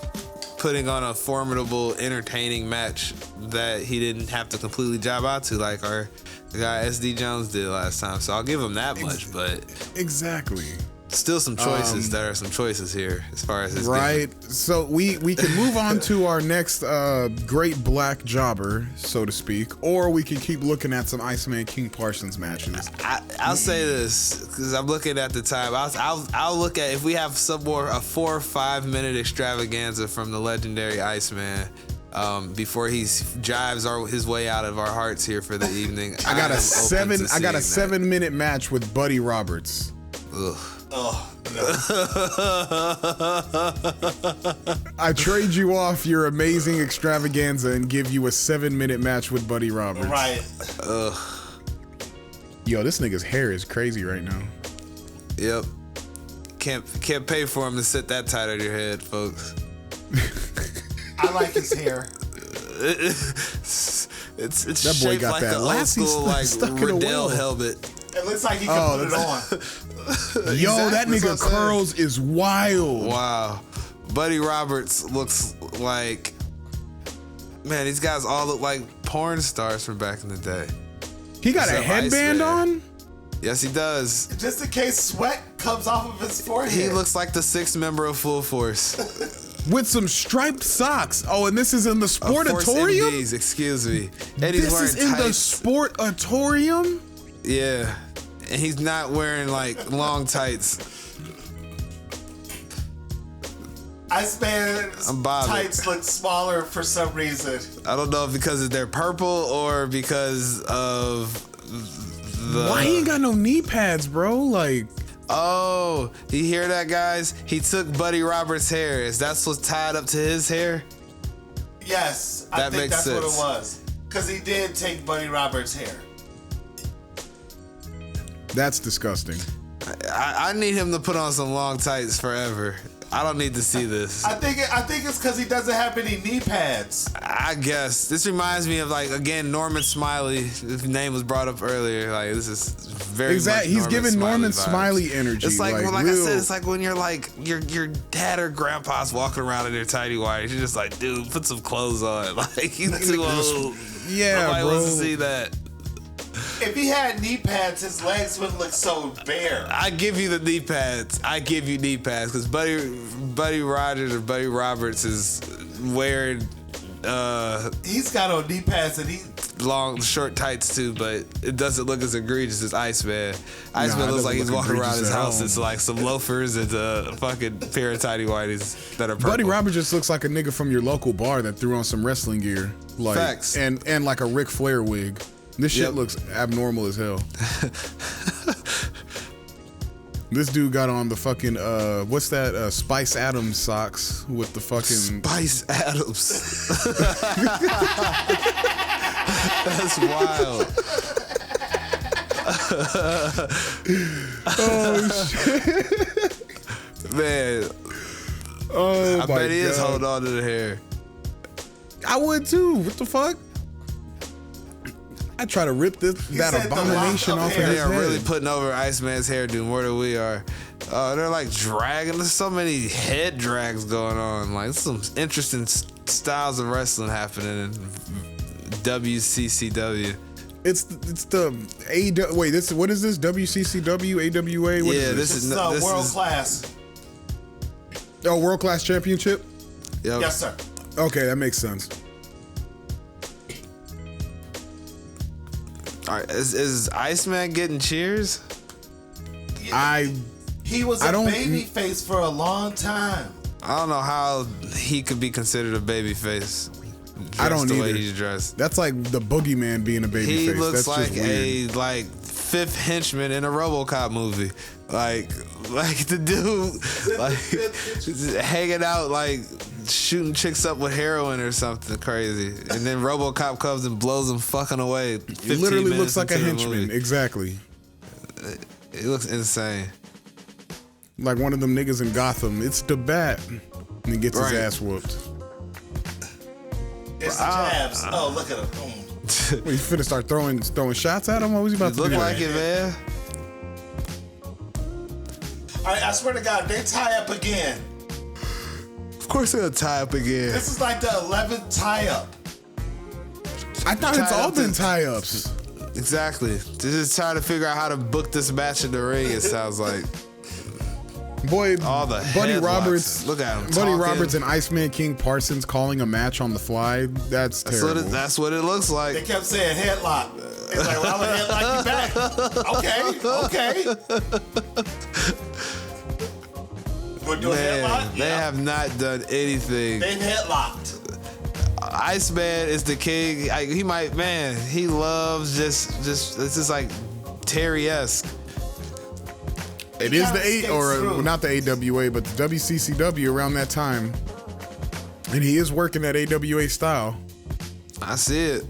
Speaker 2: putting on a formidable, entertaining match that he didn't have to completely job out to like the guy SD Jones did last time. So I'll give him that much, but
Speaker 3: Exactly.
Speaker 2: still some choices. There are some choices here as far as his
Speaker 3: Right. So we can move on to our next great black jobber, so to speak, or we can keep looking at some Iceman King Parsons matches.
Speaker 2: I'll say this because I'm looking at the time. I'll look at if we have a 4 or 5 minute extravaganza from the legendary Iceman before he jives his way out of our hearts here for the evening.
Speaker 3: I got a
Speaker 2: am open to seeing that.
Speaker 3: 7-minute match with Buddy Roberts.
Speaker 2: Ugh.
Speaker 4: Oh, no.
Speaker 3: I trade you off your amazing extravaganza and give you a 7-minute match with Buddy Roberts.
Speaker 4: Right.
Speaker 2: Ugh.
Speaker 3: Yo, this nigga's hair is crazy right now.
Speaker 2: Yep. Can't pay for him to sit that tight on your head, folks.
Speaker 4: I like his hair.
Speaker 2: It's
Speaker 3: That boy
Speaker 2: shaped
Speaker 3: got
Speaker 2: like
Speaker 3: that
Speaker 2: an old
Speaker 3: Lassie
Speaker 2: school like
Speaker 3: stuck in a
Speaker 2: Riddell
Speaker 3: wheel.
Speaker 2: helmet.
Speaker 4: It looks like he can put it on.
Speaker 3: Yo, that
Speaker 2: Exactly,
Speaker 3: nigga
Speaker 2: that's what I'm
Speaker 3: curls is wild.
Speaker 2: Wow. Buddy Roberts looks like, man, these guys all look like porn stars from back in the day.
Speaker 3: He got a
Speaker 2: Except
Speaker 3: headband
Speaker 2: Iceman.
Speaker 3: on?
Speaker 2: Yes, he does.
Speaker 4: Just in case sweat comes off of his forehead.
Speaker 2: He looks like the 6th member of Full Force.
Speaker 3: With some striped socks. Oh, and this is in the
Speaker 2: Force
Speaker 3: sportatorium?
Speaker 2: MDs, excuse me. And he's
Speaker 3: This
Speaker 2: wearing
Speaker 3: is in the
Speaker 2: tights.
Speaker 3: sportatorium?
Speaker 2: Yeah. And he's not wearing like long tights.
Speaker 4: Iceman's
Speaker 2: I'm bothered.
Speaker 4: tights look smaller for some reason.
Speaker 2: I don't know if because they're purple or because of the.
Speaker 3: Why he ain't got no knee pads, bro? Like,
Speaker 2: Oh, you hear that, guys? He took Buddy Roberts' hair. Is that what's tied up to his hair?
Speaker 4: Yes, I
Speaker 2: That
Speaker 4: think
Speaker 2: makes
Speaker 4: that's what it
Speaker 2: sense.
Speaker 4: was. Because he did take Buddy Roberts' hair.
Speaker 3: that's disgusting.
Speaker 2: I need him to put on some long tights forever. I don't need to see this.
Speaker 4: I think it's because he doesn't have any knee pads.
Speaker 2: I guess this reminds me of like again Norman Smiley. His name was brought up earlier. Like this is very
Speaker 3: Exactly.
Speaker 2: much
Speaker 3: He's giving Norman
Speaker 2: vibes.
Speaker 3: Smiley energy.
Speaker 2: It's like well, like I
Speaker 3: real-
Speaker 2: said, it's like when you're like your dad or grandpa's walking around in their tidy whities. You're just like, dude, put some clothes on. Like you too old.
Speaker 3: Yeah,
Speaker 2: Nobody
Speaker 3: bro.
Speaker 2: wants to see that.
Speaker 4: If he had knee pads, his legs wouldn't look so bare.
Speaker 2: I give you the knee pads. I give you knee pads because Buddy Rogers or Buddy Roberts is wearing
Speaker 4: He's got on knee pads and he.
Speaker 2: long, short tights too, but it doesn't look as egregious as Iceman. Iceman
Speaker 3: it
Speaker 2: looks
Speaker 3: doesn't
Speaker 2: like he's
Speaker 3: look
Speaker 2: walking around
Speaker 3: egregious
Speaker 2: his
Speaker 3: at
Speaker 2: house.
Speaker 3: all.
Speaker 2: It's like some loafers and a fucking pair of tidy whities that are purple.
Speaker 3: Buddy Roberts just looks like a nigga from your local bar that threw on some wrestling gear. Like,
Speaker 2: Facts.
Speaker 3: And like a Ric Flair wig. This shit
Speaker 2: Yep.
Speaker 3: looks abnormal as hell. This dude got on the fucking what's that Spice Adams socks with the fucking
Speaker 2: Spice Adams. That's wild.
Speaker 3: oh shit.
Speaker 2: Man,
Speaker 3: Oh
Speaker 2: I
Speaker 3: my
Speaker 2: bet he is
Speaker 3: God.
Speaker 2: holding on to the hair.
Speaker 3: I would too. What the fuck? I try to rip that
Speaker 4: said the
Speaker 3: abomination
Speaker 4: lock
Speaker 3: off
Speaker 4: of
Speaker 3: of
Speaker 4: hair.
Speaker 3: his
Speaker 2: They are
Speaker 3: head.
Speaker 2: really putting over Iceman's hairdo more than we are. They're like dragging. There's so many head drags going on. Like some interesting styles of wrestling happening in WCCW.
Speaker 3: It's the AW. Wait, what is this? WCCW, AWA? What is
Speaker 2: this
Speaker 4: This
Speaker 2: is
Speaker 4: is
Speaker 2: this
Speaker 4: world
Speaker 2: is,
Speaker 4: class.
Speaker 3: Oh, World Class Championship?
Speaker 2: Yep.
Speaker 4: Yes, sir.
Speaker 3: Okay, that makes sense.
Speaker 2: All right, is Iceman getting cheers?
Speaker 4: He was
Speaker 3: I
Speaker 4: a
Speaker 3: don't-
Speaker 4: baby face for a long time.
Speaker 2: I don't know how he could be considered a baby face.
Speaker 3: I don't
Speaker 2: the way
Speaker 3: either.
Speaker 2: he's dressed.
Speaker 3: That's like the boogeyman being a baby
Speaker 2: He
Speaker 3: face.
Speaker 2: looks
Speaker 3: That's
Speaker 2: like
Speaker 3: just weird.
Speaker 2: a fifth henchman in a RoboCop movie. Like the dude like hanging out like shooting chicks up with heroin or something crazy. And then RoboCop comes and blows him fucking away.
Speaker 3: It literally looks like a henchman. Exactly.
Speaker 2: It looks insane.
Speaker 3: Like one of them niggas in Gotham. It's the Bat. And he gets
Speaker 2: Right.
Speaker 3: his ass whooped.
Speaker 4: It's the jabs. Oh, look at him.
Speaker 3: Well, he's finna start throwing shots at him? What was he about to
Speaker 2: Look
Speaker 3: do?
Speaker 2: like it, man.
Speaker 4: I swear to God, they tie up again.
Speaker 2: Of course they're gonna tie up again.
Speaker 4: This is like the 11th tie up.
Speaker 3: I thought it's
Speaker 2: Tie
Speaker 3: all
Speaker 2: up
Speaker 3: been
Speaker 2: to-
Speaker 3: tie-ups.
Speaker 2: Exactly. They're just trying to figure out how to book this match in the ring, it sounds like.
Speaker 3: Boy,
Speaker 2: All the
Speaker 3: Buddy
Speaker 2: headlocks.
Speaker 3: Roberts.
Speaker 2: Look at him
Speaker 3: Buddy
Speaker 2: talking.
Speaker 3: Roberts and Iceman King Parsons calling a match on the fly. That's terrible.
Speaker 2: That's what it looks
Speaker 4: They
Speaker 2: like.
Speaker 4: kept saying headlock. It's like, well, I'm gonna headlock you back. Okay. We're doing headlock?
Speaker 2: They have not done anything.
Speaker 4: They've headlocked.
Speaker 2: Iceman is the king. He loves just it's just like Terry-esque.
Speaker 3: It is
Speaker 4: kinda
Speaker 3: the
Speaker 4: skates
Speaker 3: well,
Speaker 4: through.
Speaker 3: not the AWA, but the WCCW around that time. And he is working that AWA style.
Speaker 2: I see it.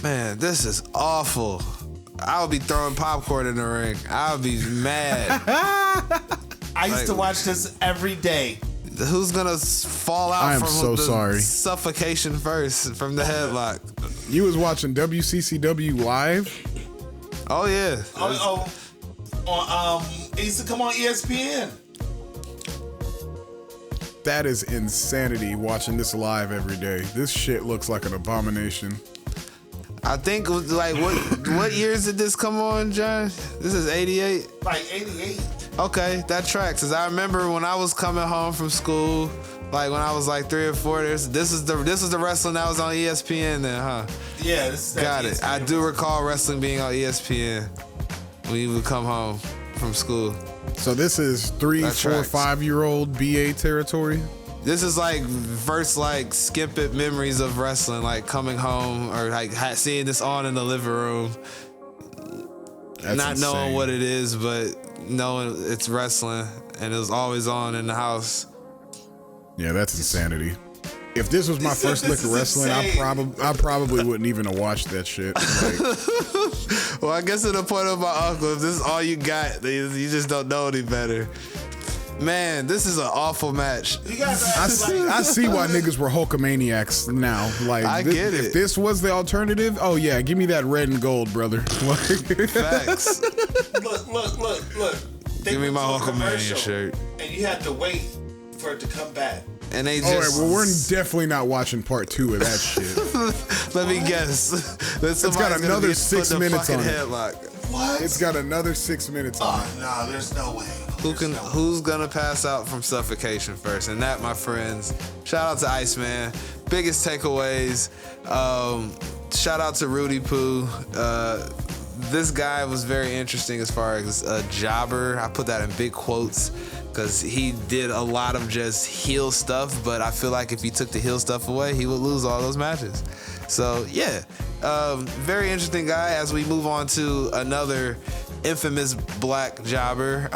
Speaker 2: Man, this is awful. I would be throwing popcorn in the ring. I would be mad.
Speaker 4: I used to watch this every day.
Speaker 2: Who's gonna fall out
Speaker 3: I am
Speaker 2: from
Speaker 3: so
Speaker 2: the
Speaker 3: sorry.
Speaker 2: suffocation first from the headlock?
Speaker 3: You was watching WCCW live?
Speaker 2: Oh yeah.
Speaker 4: It used to come on ESPN.
Speaker 3: That is insanity watching this live every day. This shit looks like an abomination.
Speaker 2: I think like what years did this come on, John? This is 88.
Speaker 4: Like 88.
Speaker 2: Okay, that tracks. Cause I remember when I was coming home from school, like when I was like 3 or 4. This is the wrestling that was on ESPN then, huh?
Speaker 4: Yeah, this is that
Speaker 2: Got it.
Speaker 4: ESPN.
Speaker 2: I do recall wrestling being on ESPN when you would come home from school.
Speaker 3: So this is 3,
Speaker 2: That
Speaker 3: 4,
Speaker 2: tracks.
Speaker 3: 5-year-old BA territory.
Speaker 2: This is like first like skip it memories of wrestling, like coming home or like seeing this on in the living room,
Speaker 3: That's
Speaker 2: not knowing
Speaker 3: insane.
Speaker 2: what it is, but knowing it's wrestling, and it was always on in the house.
Speaker 3: Yeah, that's insanity. If this was my first lick
Speaker 4: This
Speaker 3: of
Speaker 4: is
Speaker 3: wrestling,
Speaker 4: insane.
Speaker 3: I probably wouldn't even have watched that shit. Like,
Speaker 2: Well, I guess to the point of my uncle, if this is all you got, you just don't know any better. Man, this is an awful match.
Speaker 4: You guys
Speaker 3: I
Speaker 4: are
Speaker 3: see why niggas were Hulkamaniacs now. Like,
Speaker 2: I get it.
Speaker 3: If this was the alternative, oh yeah, give me that red and gold, brother.
Speaker 2: Facts.
Speaker 4: Look. They
Speaker 2: Give me
Speaker 4: went
Speaker 2: my
Speaker 4: to a
Speaker 2: Hulkamania
Speaker 4: commercial,
Speaker 2: shirt.
Speaker 4: And you had to wait for it to come back.
Speaker 2: And they
Speaker 3: All right,
Speaker 2: just.
Speaker 3: well, we're definitely not watching part 2 of that shit.
Speaker 2: Let me guess. It's
Speaker 3: got another 6 minutes on it.
Speaker 2: headlock.
Speaker 4: What?
Speaker 3: It's got another 6 minutes on it.
Speaker 4: Oh, no, there's no way.
Speaker 2: Who's gonna pass out from suffocation first? And that, my friends, shout out to Iceman. Biggest takeaways. Shout out to Rudy Poo. This guy was very interesting as far as a jobber. I put that in big quotes because he did a lot of just heel stuff, but I feel like if he took the heel stuff away, he would lose all those matches. So yeah, very interesting guy. As we move on to another infamous black jobber,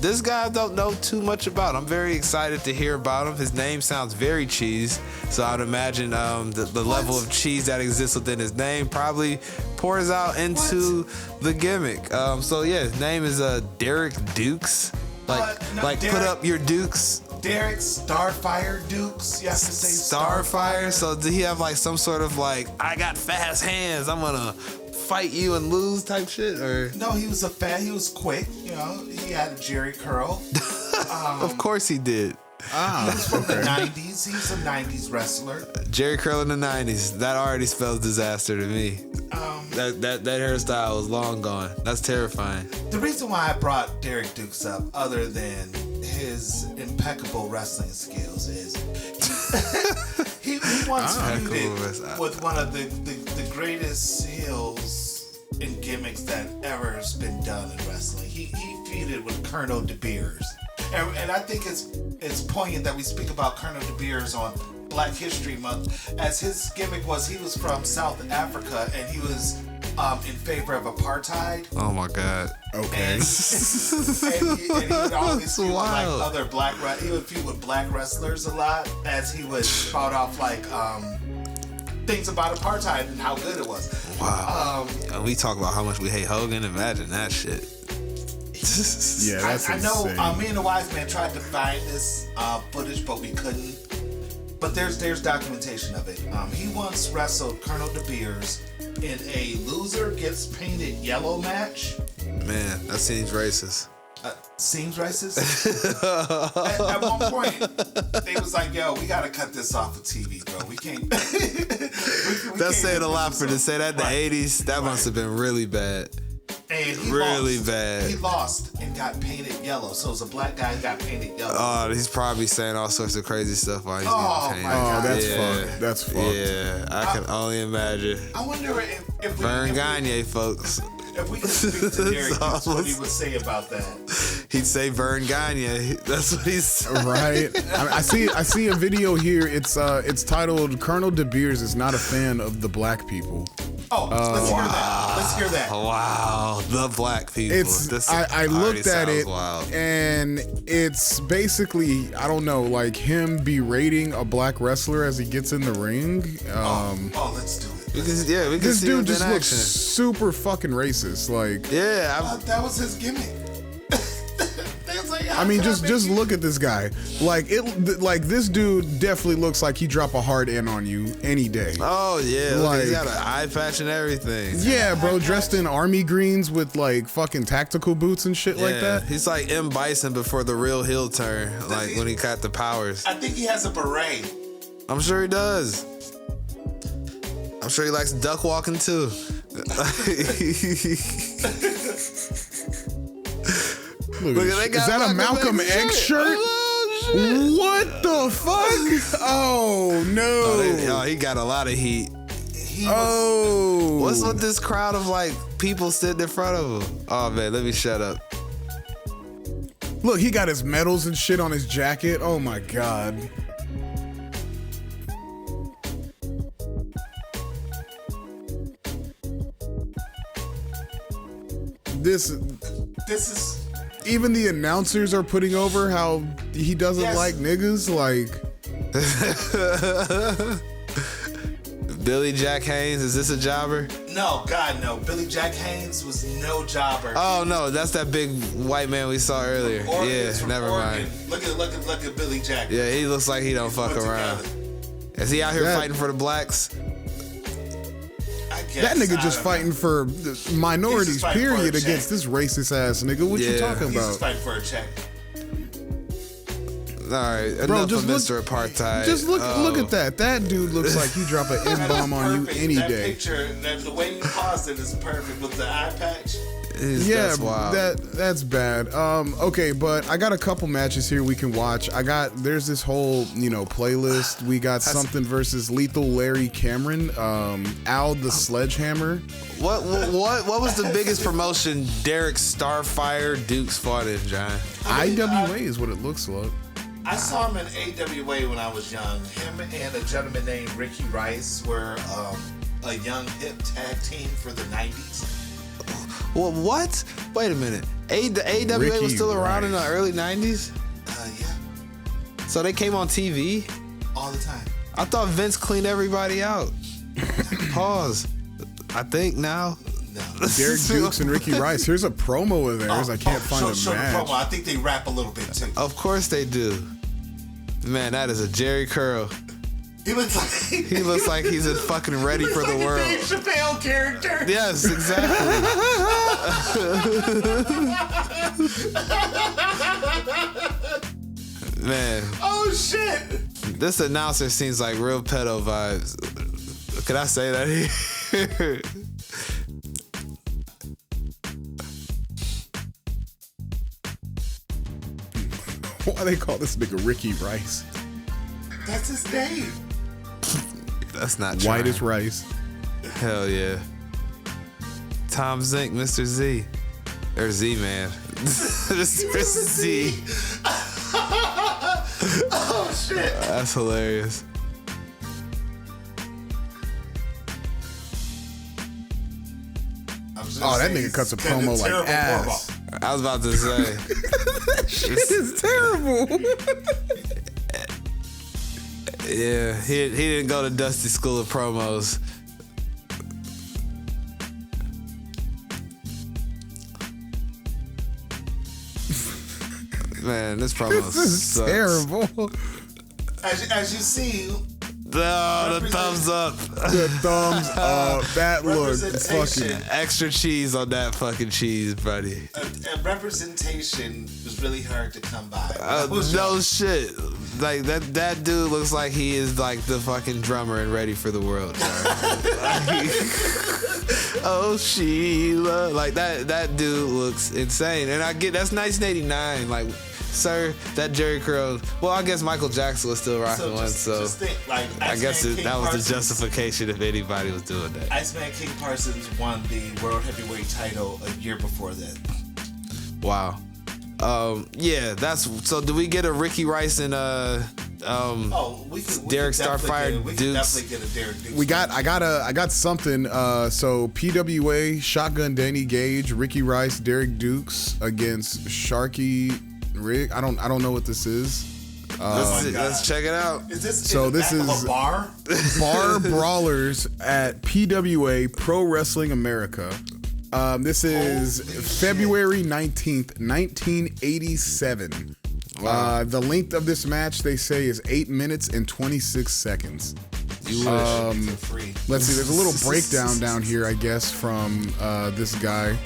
Speaker 2: this guy I don't know too much about. I'm very excited to hear about him. His name sounds very cheese, so I'd imagine the level of cheese that exists within his name probably pours out into the gimmick. So yeah, his name is Derek Dukes.
Speaker 4: No,
Speaker 2: Like
Speaker 4: Derek.
Speaker 2: put up your dukes.
Speaker 4: Derek Starfire Dukes. You have to say
Speaker 2: Starfire. So did he have like some sort of like, I got fast hands, I'm gonna fight you and lose type shit? Or
Speaker 4: No, he was he was quick. You know, he had a Jerry curl.
Speaker 2: of course he did.
Speaker 4: He's from the 90s. He's a 90s wrestler.
Speaker 2: Jerry curl in the 90s. That already spells disaster to me. That hairstyle was long gone. That's terrifying.
Speaker 4: The reason why I brought Derek Dukes up, other than his impeccable wrestling skills, is he once feuded with one of the greatest heels and gimmicks that ever's been done in wrestling. He feuded with Colonel De Beers. And I think it's poignant that we speak about Colonel De Beers on Black History Month, as his gimmick was he was from South Africa and he was in favor of apartheid.
Speaker 2: Oh my God.
Speaker 3: Okay.
Speaker 4: And he would always feud with like other he would feud with black wrestlers a lot, as he would spout off like things about apartheid and how good it was.
Speaker 2: Wow. And we talk about how much we hate Hogan. Imagine that shit.
Speaker 3: Yeah, that's
Speaker 4: I know.
Speaker 3: insane.
Speaker 4: Me and the Wiseman tried to find this footage, but we couldn't. But there's documentation of it. He once wrestled Colonel De Beers in a loser gets painted yellow match.
Speaker 2: Man, that seems racist.
Speaker 4: Seems racist. at one point, they was like, "Yo, we gotta cut this off of TV, bro. We can't."
Speaker 2: That's saying a lot for to say that in the 80s. That must have been really bad.
Speaker 4: And he
Speaker 2: Really
Speaker 4: lost.
Speaker 2: bad.
Speaker 4: He lost and got painted yellow. So it was a black guy who got painted yellow.
Speaker 2: Oh, he's probably saying all sorts of crazy stuff while he's getting
Speaker 4: my
Speaker 2: painted.
Speaker 3: Oh,
Speaker 4: God.
Speaker 3: that's
Speaker 2: Yeah.
Speaker 3: fucked. That's fucked.
Speaker 2: Yeah, I can only imagine.
Speaker 4: I wonder if we
Speaker 2: Vern Gagne, folks.
Speaker 4: if we could speak to Derek,
Speaker 2: That's
Speaker 4: what he would say about that.
Speaker 2: He'd say Vern Gagne. That's what he's.
Speaker 3: Right. I see a video here. It's titled "Colonel De Beers is not a fan of the black people."
Speaker 4: Oh, let's hear that. Let's hear that.
Speaker 2: Wow, the black people.
Speaker 3: I looked at it
Speaker 2: wild.
Speaker 3: and it's basically, I don't know, like him berating a black wrestler as he gets in the ring.
Speaker 4: Let's do it.
Speaker 2: We can
Speaker 3: This
Speaker 2: see
Speaker 3: dude
Speaker 2: him
Speaker 3: just
Speaker 2: in
Speaker 3: looks
Speaker 2: action.
Speaker 3: super fucking racist. Like,
Speaker 2: Yeah,
Speaker 4: That was his gimmick.
Speaker 3: I mean, just look at this guy. Like this dude definitely looks like he drop a hard in on you any day.
Speaker 2: oh yeah,
Speaker 3: Like-
Speaker 2: he's got an eye patch and everything.
Speaker 3: Yeah, bro, dressed in army greens with like fucking tactical boots and shit like that.
Speaker 2: He's like M. Bison before the real heel turn, like when he got the powers.
Speaker 4: I think he has a beret.
Speaker 2: I'm sure he does. I'm sure he likes duck walking too.
Speaker 3: Look
Speaker 2: Look,
Speaker 3: at
Speaker 2: they
Speaker 3: this.
Speaker 2: got
Speaker 3: Is that a Malcolm X shirt?
Speaker 2: Oh, shit.
Speaker 3: What the fuck? Oh no.
Speaker 2: He got a lot of heat.
Speaker 3: Oh.
Speaker 2: What's with this crowd of like people sitting in front of him? Oh man, let me shut up.
Speaker 3: Look, he got his medals and shit on his jacket. Oh my god. This
Speaker 4: is
Speaker 3: even the announcers are putting over how he doesn't
Speaker 4: Yes.
Speaker 3: like niggas. Like,
Speaker 2: Billy Jack Haynes, is this a jobber?
Speaker 4: no, God no. Billy Jack Haynes was no jobber.
Speaker 2: Oh no, that's that big white man we saw earlier.
Speaker 4: Oregon's
Speaker 2: Yeah,
Speaker 4: from
Speaker 2: never
Speaker 4: Oregon.
Speaker 2: mind.
Speaker 4: Look at Billy Jack.
Speaker 2: Yeah, he looks like he don't fuck
Speaker 4: Put
Speaker 2: around.
Speaker 4: together.
Speaker 2: Is he out here
Speaker 3: That-
Speaker 2: fighting for the blacks?
Speaker 4: I guess,
Speaker 3: that nigga
Speaker 4: I
Speaker 3: just
Speaker 4: don't
Speaker 3: fighting
Speaker 4: know.
Speaker 3: for the minorities,
Speaker 4: He's just fighting for a
Speaker 3: period,
Speaker 4: check.
Speaker 3: against this racist ass nigga. What you
Speaker 2: Yeah.
Speaker 3: talking
Speaker 4: He's
Speaker 3: about?
Speaker 4: just fighting for a check.
Speaker 2: All right,
Speaker 3: Bro,
Speaker 2: enough
Speaker 3: just
Speaker 2: of Mr. Apartheid.
Speaker 3: Just look at that. That dude looks like he drop an N-bomb on you
Speaker 4: Perfect.
Speaker 3: any
Speaker 4: that
Speaker 3: day.
Speaker 4: Picture, the way you paused it is perfect with the eye patch.
Speaker 3: Yeah,
Speaker 2: that's wild.
Speaker 3: that's bad. Okay, but I got a couple matches here we can watch. There's this whole, playlist. We got something versus Lethal Larry Cameron, Al the Sledgehammer.
Speaker 2: What was the biggest promotion Derek Starfire Dukes fought in, John?
Speaker 3: IWA is what it looks like.
Speaker 4: I saw him in AWA when I was young. Him and a gentleman named Ricky Rice were a young hip tag team for the 90s.
Speaker 2: Well, what? Wait a minute. The AWA
Speaker 3: Ricky
Speaker 2: was still around in the
Speaker 3: Rice.
Speaker 2: early 90s?
Speaker 4: Yeah,
Speaker 2: So they came on TV?
Speaker 4: all the time.
Speaker 2: I thought Vince cleaned everybody out. Pause. I think now.
Speaker 4: No.
Speaker 3: Derek Dukes and Ricky Rice. Here's a promo of theirs. I can't find
Speaker 4: show
Speaker 3: a
Speaker 4: the
Speaker 3: match.
Speaker 4: promo. I think they rap a little bit too.
Speaker 2: Of course they do. Man, that is a Jerry curl.
Speaker 4: He looks like
Speaker 2: he's a fucking ready for the world.
Speaker 4: Dave Chappelle character.
Speaker 2: Yes, exactly. Man.
Speaker 4: Oh shit.
Speaker 2: This announcer seems like real pedo vibes. Can I say that here?
Speaker 3: Why they call this nigga Ricky Rice?
Speaker 4: That's his name.
Speaker 2: That's not
Speaker 3: White as rice.
Speaker 2: Hell yeah. Tom Zink, Mr. Z. Or Z-Man. Mr. Z.
Speaker 4: Oh shit.
Speaker 2: That's hilarious.
Speaker 3: Oh, that nigga cuts a promo like ass.
Speaker 2: I was about to say.
Speaker 3: Shit is terrible.
Speaker 2: Yeah, he didn't go to Dusty School of Promos. Man, this promo
Speaker 3: This is
Speaker 2: sucks.
Speaker 3: terrible.
Speaker 4: As you see,
Speaker 2: The thumbs up.
Speaker 3: The thumbs up. That look fucking
Speaker 2: Extra cheese on that fucking cheese, buddy.
Speaker 4: a representation was really hard to come by.
Speaker 2: No shit. Like that dude looks like he is like the fucking drummer and Ready for the World. Oh Sheila, like that dude looks insane. And I get that's 1989. Like, sir, that Jerry curl. Well, I guess Michael Jackson was still rocking one. So
Speaker 4: just think, like,
Speaker 2: I guess
Speaker 4: Iceman King
Speaker 2: that was
Speaker 4: Parsons,
Speaker 2: the justification if anybody was doing that.
Speaker 4: Iceman King Parsons won the World Heavyweight title a year before that.
Speaker 2: Wow. Yeah, that's so. Do we get a Ricky Rice and
Speaker 4: We
Speaker 2: Derek
Speaker 4: can definitely
Speaker 2: Starfire
Speaker 4: we can
Speaker 2: Dukes?
Speaker 4: definitely get a Derek Dukes.
Speaker 3: I got something. So PWA, Shotgun Danny Gage, Ricky Rice, Derek Dukes against Sharky Rig. I don't know what this is.
Speaker 2: Let's check it out.
Speaker 4: Is this
Speaker 3: So
Speaker 4: in the
Speaker 3: this
Speaker 4: back of
Speaker 3: is-
Speaker 4: a bar?
Speaker 3: Bar Brawlers at PWA Pro Wrestling America. This is February 19th, 1987. The length of this match, they say, is 8 minutes and 26 seconds.
Speaker 2: You wish.
Speaker 3: Let's see, there's a little breakdown down here, I guess, from this guy.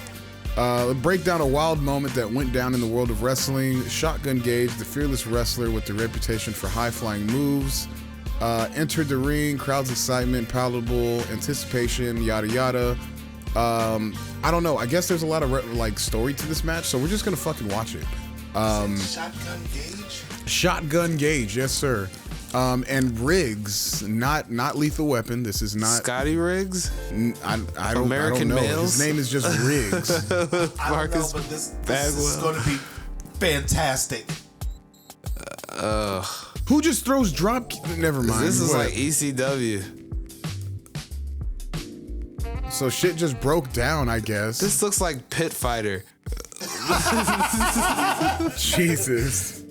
Speaker 3: Breakdown a wild moment that went down in the world of wrestling. Shotgun Gage, the fearless wrestler with the reputation for high-flying moves, entered the ring, crowd's excitement, palatable anticipation, yada yada. I don't know. I guess there's a lot of story to this match, so we're just gonna fucking watch it.
Speaker 4: Shotgun Gage?
Speaker 3: Shotgun Gage, yes sir. And Riggs, not Lethal Weapon. This is not
Speaker 2: Scotty Riggs?
Speaker 3: I don't
Speaker 2: American
Speaker 3: know.
Speaker 2: Males?
Speaker 3: His name is just Riggs.
Speaker 4: I don't know,
Speaker 2: Marcus
Speaker 4: but this is
Speaker 2: Bagwell.
Speaker 4: going to be fantastic.
Speaker 3: Who just throws drop? Never mind.
Speaker 2: This is
Speaker 3: What?
Speaker 2: like ECW.
Speaker 3: So shit just broke down, I guess.
Speaker 2: This looks like Pit Fighter.
Speaker 3: Jesus.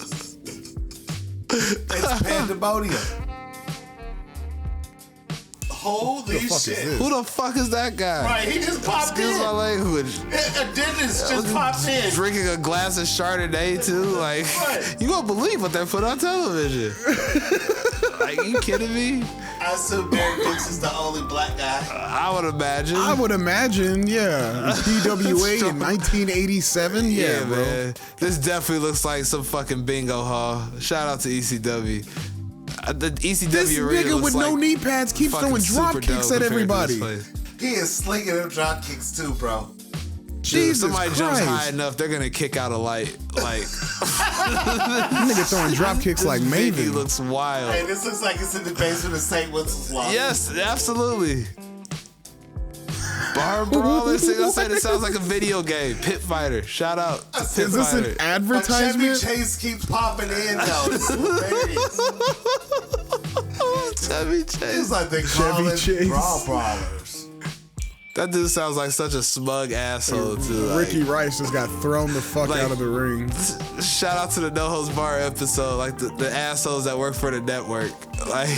Speaker 4: It's pandemonium. Holy
Speaker 3: fuck is
Speaker 4: shit.
Speaker 3: this?
Speaker 2: Who the fuck is that guy?
Speaker 4: Right, he just popped
Speaker 2: Excuse
Speaker 4: in.
Speaker 2: my language.
Speaker 4: A dentist just popped in.
Speaker 2: Drinking a glass of Chardonnay too. Like,
Speaker 4: Right.
Speaker 2: you won't believe what they put on television. Like, you kidding me?
Speaker 4: I assume Derek Dukes is the only black guy.
Speaker 2: I would imagine.
Speaker 3: I would imagine, yeah. PWA in 1987, yeah, bro.
Speaker 2: man. This definitely looks like some fucking bingo hall. Shout out to ECW. The ECW
Speaker 3: This
Speaker 2: arena
Speaker 3: nigga
Speaker 2: looks
Speaker 3: with
Speaker 2: like
Speaker 3: no knee pads keeps
Speaker 2: fucking
Speaker 3: throwing drop
Speaker 2: super
Speaker 3: kicks
Speaker 2: dope
Speaker 3: at
Speaker 2: compared to this
Speaker 3: everybody.
Speaker 2: place.
Speaker 4: He is slinging them drop kicks too, bro.
Speaker 2: Dude,
Speaker 3: Jesus
Speaker 2: somebody jumps
Speaker 3: Christ.
Speaker 2: high enough, they're gonna kick out a light. Like,
Speaker 3: Nigga throwing drop kicks like
Speaker 2: He
Speaker 3: Maven.
Speaker 2: looks wild.
Speaker 4: Hey, this looks like it's in the basement of St. Wenceslaus.
Speaker 2: Yes, absolutely. Bar Brawler, see, I said it sounds like a video game. Pit Fighter, shout out. to Pit
Speaker 3: Is this
Speaker 2: Fighter.
Speaker 3: an
Speaker 4: But Chevy
Speaker 3: advertisement?
Speaker 4: Chase keeps popping in though. It's hilarious.
Speaker 2: Chevy Chase.
Speaker 4: It's like they call it
Speaker 3: Chase.
Speaker 4: Brawl Brawlers.
Speaker 2: That dude sounds like such a smug asshole too. Like,
Speaker 3: Ricky Rice just got thrown the fuck
Speaker 2: like-
Speaker 3: out of the ring.
Speaker 2: shout out to the No Holds Bar episode, like the assholes that work for the network. Like,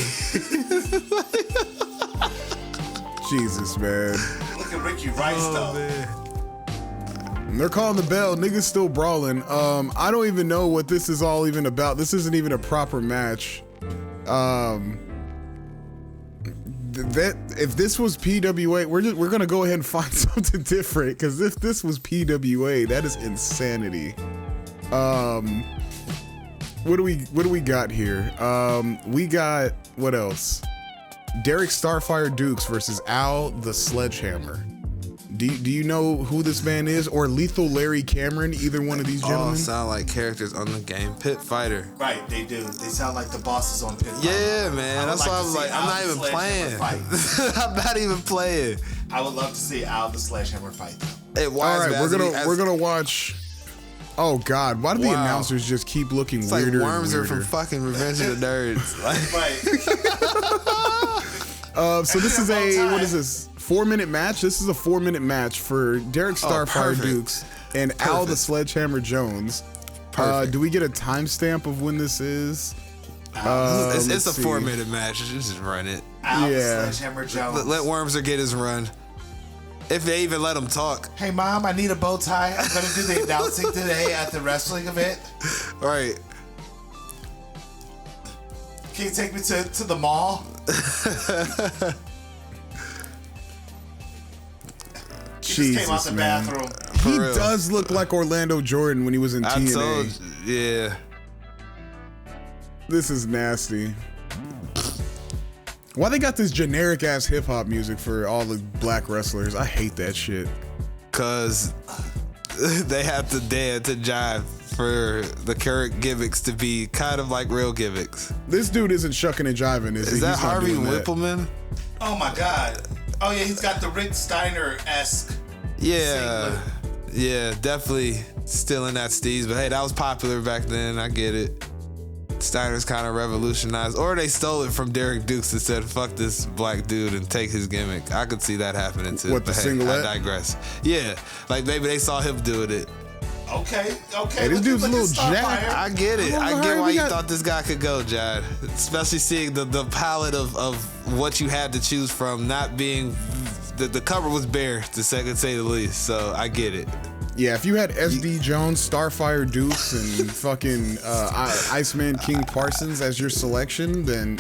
Speaker 3: Jesus, man.
Speaker 4: Look at Ricky Rice though.
Speaker 2: man.
Speaker 3: They're calling the bell. Niggas still brawling. I don't even know what this is all even about. This isn't even a proper match. If this was PWA, we're gonna go ahead and find something different, because if this was PWA, that is insanity. What do we got here? We got, what else? Derek Starfire Dukes versus Al the Sledgehammer. Do you know who this man is? Or Lethal Larry Cameron, either one of these gentlemen?
Speaker 2: All sound like characters on the game. Pit Fighter.
Speaker 4: Right, they do. They sound like the bosses on Pit Fighter.
Speaker 2: Yeah, man. That's why I was like, I'm not even playing. I'm not even playing.
Speaker 4: I would love to see Al the Sledgehammer fight, though.
Speaker 2: Hey, Wiseman,
Speaker 3: all right, we're gonna watch. Oh God, why do the announcers just keep looking
Speaker 2: it's
Speaker 3: weirder?
Speaker 2: Like Worms
Speaker 3: and
Speaker 2: are
Speaker 3: weirder?
Speaker 2: from fucking Revenge of the Nerds.
Speaker 4: Right.
Speaker 3: So this is what is this? 4-minute match. This is a 4-minute match for Derek Starfire Dukes and Al the Sledgehammer Jones. Do we get a timestamp of when this is?
Speaker 2: It's a 4-minute match. Just run it.
Speaker 4: Al the Sledgehammer Jones.
Speaker 2: Let Wormser get his run. If they even let him talk.
Speaker 4: Hey, Mom, I need a bow tie. I'm going to do the announcing today at the wrestling event.
Speaker 2: Right.
Speaker 4: Can you take me to the mall? He just came out the bathroom.
Speaker 3: He does look like Orlando Jordan when he was in TNA.
Speaker 2: Told you, yeah.
Speaker 3: This is nasty. Why they got this generic ass hip hop music for all the black wrestlers? I hate that shit.
Speaker 2: Cause they have to dance to jive for the current gimmicks to be kind of like real gimmicks.
Speaker 3: This dude isn't shucking and jiving, is he?
Speaker 2: Is that Harvey Whippleman?
Speaker 4: Oh my God. Oh yeah, he's got the Rick Steiner-esque.
Speaker 2: Yeah.
Speaker 4: singlet.
Speaker 2: Yeah, definitely still in that steez. But hey, that was popular back then. I get it. Steiner's kind of revolutionized. Or they stole it from Derek Dukes and said, fuck this black dude and take his gimmick. I could see that happening too.
Speaker 3: What, the singlet?
Speaker 2: I digress. Yeah, like maybe they saw him doing it.
Speaker 4: Okay.
Speaker 3: Hey, this dude's a little jacked.
Speaker 2: I get it. I
Speaker 3: Alright,
Speaker 2: get why
Speaker 3: we
Speaker 2: you
Speaker 3: got-
Speaker 2: thought this guy could go, Jad. Especially seeing the palette of what you had to choose from not being... The cover was bare, to say the least. So I get it.
Speaker 3: Yeah, if you had SD Jones, Starfire Dukes, and fucking Iceman King Parsons as your selection, then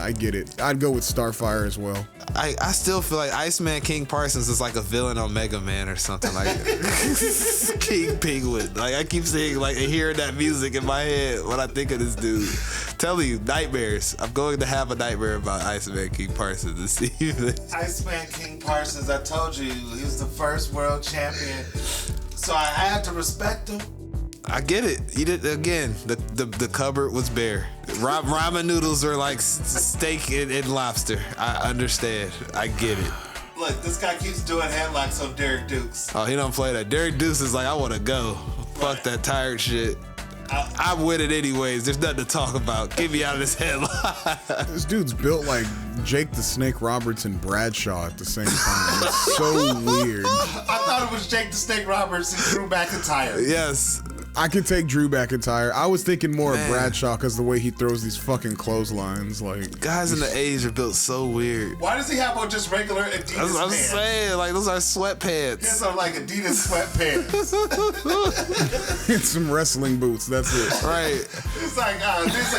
Speaker 3: I get it. I'd go with Starfire as well.
Speaker 2: I still feel like Iceman King Parsons is like a villain on Mega Man or something like King Penguin. Like I keep seeing like hearing that music in my head when I think of this dude. Telling you, nightmares. I'm going to have a nightmare about Iceman King Parsons this evening.
Speaker 4: Iceman King Parsons, I told you, he was the first world champion. So I had to respect him.
Speaker 2: I get it. You did again. The cupboard was bare. Ramen noodles are like steak and lobster. I understand. I get it.
Speaker 4: Look, this guy keeps doing headlocks on Derek Dukes.
Speaker 2: Oh, he don't play that. Derek Dukes is like, I want to go. Fuck that tired shit. I'm with it anyways. There's nothing to talk about. Get me out of this headlock.
Speaker 3: This dude's built like Jake the Snake Roberts and Bradshaw at the same time. It's so weird.
Speaker 4: I thought it was Jake the Snake Roberts and Drew McIntyre.
Speaker 2: Yes.
Speaker 3: I could take Drew McIntyre. I was thinking more of Bradshaw because the way he throws these fucking clotheslines. Like
Speaker 2: Guys in the 80s are built so weird.
Speaker 4: Why does he have on just regular Adidas
Speaker 2: That's what I'm
Speaker 4: pants?
Speaker 2: saying. Like, those are sweatpants.
Speaker 4: His are like Adidas sweatpants.
Speaker 3: and some wrestling boots. That's it.
Speaker 2: Right.
Speaker 4: It's like,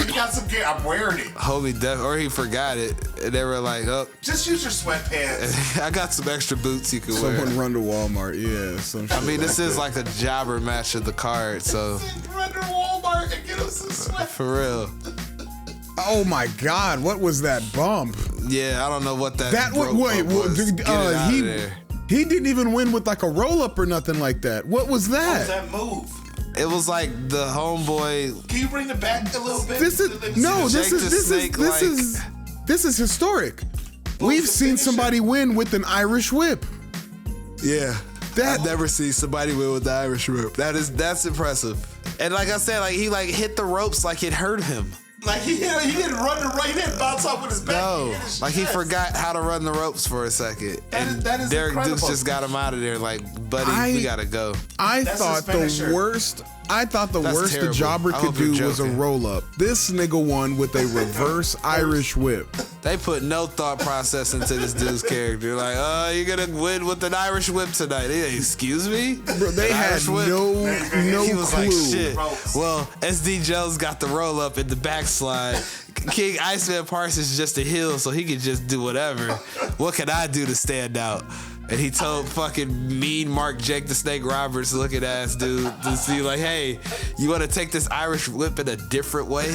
Speaker 4: you got some gear. I'm wearing it.
Speaker 2: Homie, or he forgot it. And they were like, oh,
Speaker 4: Just use your sweatpants.
Speaker 2: I got some extra boots you can wear.
Speaker 3: Someone run to Walmart. Yeah. Some
Speaker 2: I mean,
Speaker 3: shit
Speaker 2: this
Speaker 3: like
Speaker 2: is
Speaker 3: that.
Speaker 2: like a jobber match of the card, so
Speaker 4: Run to Walmart and get him some sweatpants.
Speaker 2: for real.
Speaker 3: Oh my God! What was that bump?
Speaker 2: Yeah, I don't know what that.
Speaker 3: Wait,
Speaker 2: was. Get it out of there.
Speaker 3: he didn't even win with like a roll up or nothing like that. What was
Speaker 4: What
Speaker 3: that?
Speaker 4: was that move?
Speaker 2: It was like the homeboy.
Speaker 4: Can you bring it back a little bit?
Speaker 3: This is no.
Speaker 2: Jake the
Speaker 3: This is historic. We've
Speaker 4: the
Speaker 3: seen
Speaker 4: finisher?
Speaker 3: somebody win with an Irish whip.
Speaker 2: Yeah,
Speaker 3: That-
Speaker 2: I've never seen somebody win with the Irish whip. That's impressive. And like I said, like he like hit the ropes like it hurt him.
Speaker 4: Like he didn't run the right, he didn't bounce off with his back.
Speaker 2: No,
Speaker 4: hit his
Speaker 2: like he
Speaker 4: chest.
Speaker 2: forgot how to run the ropes for a second.
Speaker 4: That is
Speaker 2: Derek
Speaker 4: incredible.
Speaker 2: Dukes just got him out of there. Like, buddy, we gotta go.
Speaker 3: I
Speaker 4: That's
Speaker 3: thought
Speaker 4: his finisher.
Speaker 3: the worst I thought the
Speaker 2: That's
Speaker 3: worst
Speaker 2: terrible.
Speaker 3: the jobber
Speaker 2: I
Speaker 3: could
Speaker 2: hope you're
Speaker 3: do was a
Speaker 2: joking.
Speaker 3: roll up. This nigga won with a reverse Irish whip.
Speaker 2: They put no thought process into this dude's character. Like, you're gonna win with an Irish whip tonight. Excuse me?
Speaker 3: Bro, they
Speaker 2: An
Speaker 3: had
Speaker 2: Irish whip?
Speaker 3: no
Speaker 2: He was
Speaker 3: clue.
Speaker 2: like, shit.
Speaker 4: Ropes.
Speaker 2: Well, SD Jones got the roll up in the backslide. King Iceman Parsons is just a heel, so he can just do whatever. What can I do to stand out? And he told fucking mean Mark Jake the Snake Roberts looking ass dude to see like, hey, you want to take this Irish whip in a different way?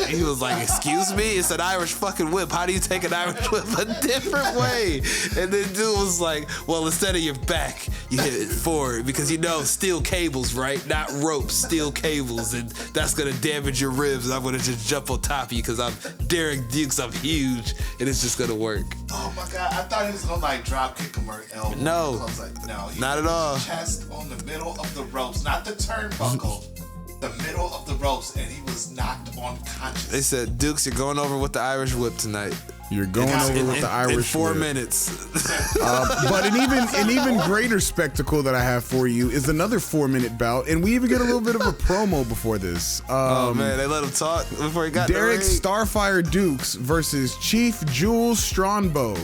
Speaker 2: He was like, excuse me? It's an Irish fucking whip. How do you take an Irish whip a different way? And then dude was like, well, instead of your back, you hit it forward because you know steel cables, right? Not ropes, steel cables. And that's going to damage your ribs. And I'm going to just jump on top of you because I'm Derek Dukes. I'm huge. And it's just going to work.
Speaker 4: Oh my God! I thought he was gonna like drop kick him or elbow.
Speaker 2: No.
Speaker 4: I was like, no, he
Speaker 2: Not
Speaker 4: hit
Speaker 2: at all.
Speaker 4: his chest on the middle of the ropes, not the turnbuckle, the middle of the ropes, and he was knocked unconscious.
Speaker 2: They said, Dukes, you're going over with the Irish whip tonight.
Speaker 3: You're going over with the Irish
Speaker 2: in 4
Speaker 3: whip.
Speaker 2: minutes.
Speaker 3: But an even greater spectacle that I have for you is another 4-minute bout, and we even get a little bit of a promo before this.
Speaker 2: Oh man, they let him talk before he got
Speaker 3: Derek
Speaker 2: the ring.
Speaker 3: Starfire Dukes versus Chief Jules Strongbow,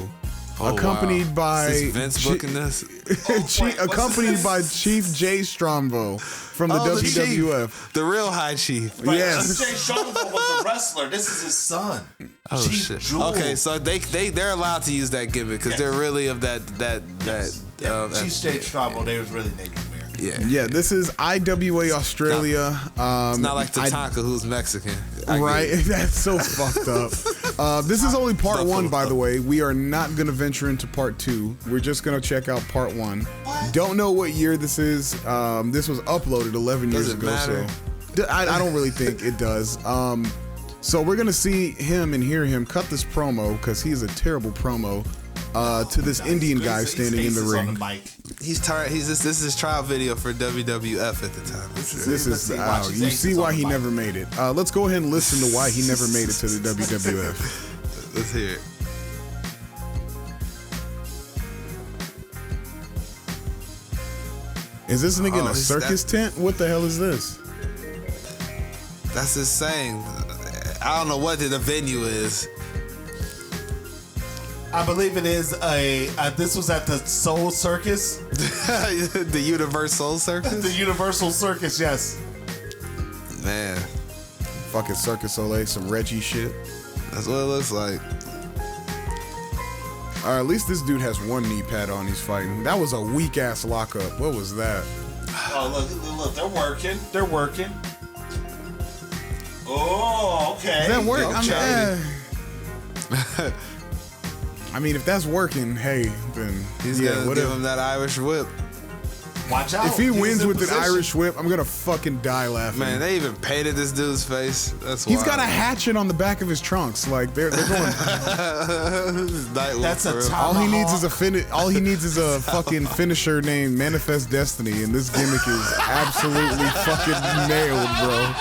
Speaker 2: Oh,
Speaker 3: accompanied
Speaker 2: wow.
Speaker 3: by
Speaker 2: Is this Vince booking this?
Speaker 3: accompanied by Chief Jay Strongbow from the
Speaker 2: Oh, the
Speaker 3: WWF.
Speaker 2: chief, the real high chief.
Speaker 4: Right,
Speaker 3: Yes.
Speaker 4: Jay Strongbow was a wrestler. This is his son.
Speaker 2: Oh
Speaker 4: Chief
Speaker 2: shit.
Speaker 4: Jewel.
Speaker 2: Okay, so they're allowed to use that gimmick because
Speaker 4: Yes.
Speaker 2: they're really of that.
Speaker 4: Chief Jay Strongbow. They was really Native American.
Speaker 2: Yeah.
Speaker 3: Yeah, this is IWA Australia.
Speaker 2: It's not like Tatanka, who's Mexican. I get
Speaker 3: Right,
Speaker 2: it.
Speaker 3: that's so fucked up. This is only part 1, by the way. We are not gonna venture into part 2. We're just gonna check out part 1. Don't know what year this is. This was uploaded 11 years
Speaker 2: Does it
Speaker 3: ago,
Speaker 2: matter?
Speaker 3: so I don't really think it does. So we're gonna see him and hear him cut this promo because he's a terrible promo to this Indian guy standing in the ring.
Speaker 2: He's tired. This is his trial video for WWF at the time.
Speaker 3: This is you see why he never made it. Let's go ahead and listen to why he never made it to the WWF.
Speaker 2: Let's hear it.
Speaker 3: Is this nigga in a
Speaker 2: he's-
Speaker 3: circus tent? What the hell is this?
Speaker 2: That's his saying. I don't know what the venue is.
Speaker 4: I believe it is this was at the Soul Circus.
Speaker 2: The Universal Circus?
Speaker 4: The Universal Circus, yes.
Speaker 2: Man,
Speaker 3: Fucking Circus Soleil, some Reggie shit.
Speaker 2: that's what it looks like.
Speaker 3: At least this dude has one knee pad on. He's fighting. That was a weak ass lockup. What was that?
Speaker 4: Oh, look, they're working. They're working. Oh, okay.
Speaker 3: Does that work?
Speaker 2: Okay.
Speaker 3: I mean, if that's working, hey, then
Speaker 2: He's
Speaker 3: yeah,
Speaker 2: gonna
Speaker 3: whatever.
Speaker 2: give him that Irish whip.
Speaker 4: Watch out.
Speaker 3: If he
Speaker 4: He's
Speaker 3: wins
Speaker 4: in
Speaker 3: with
Speaker 4: position.
Speaker 3: an Irish whip, I'm gonna fucking die laughing.
Speaker 2: Man, they even painted this dude's face. That's
Speaker 3: He's
Speaker 2: wild.
Speaker 3: got a hatchet on the back of his trunks. Like they're going.
Speaker 4: That's a top.
Speaker 3: All he needs is a fucking finisher named Manifest Destiny, and this gimmick is absolutely fucking nailed, bro.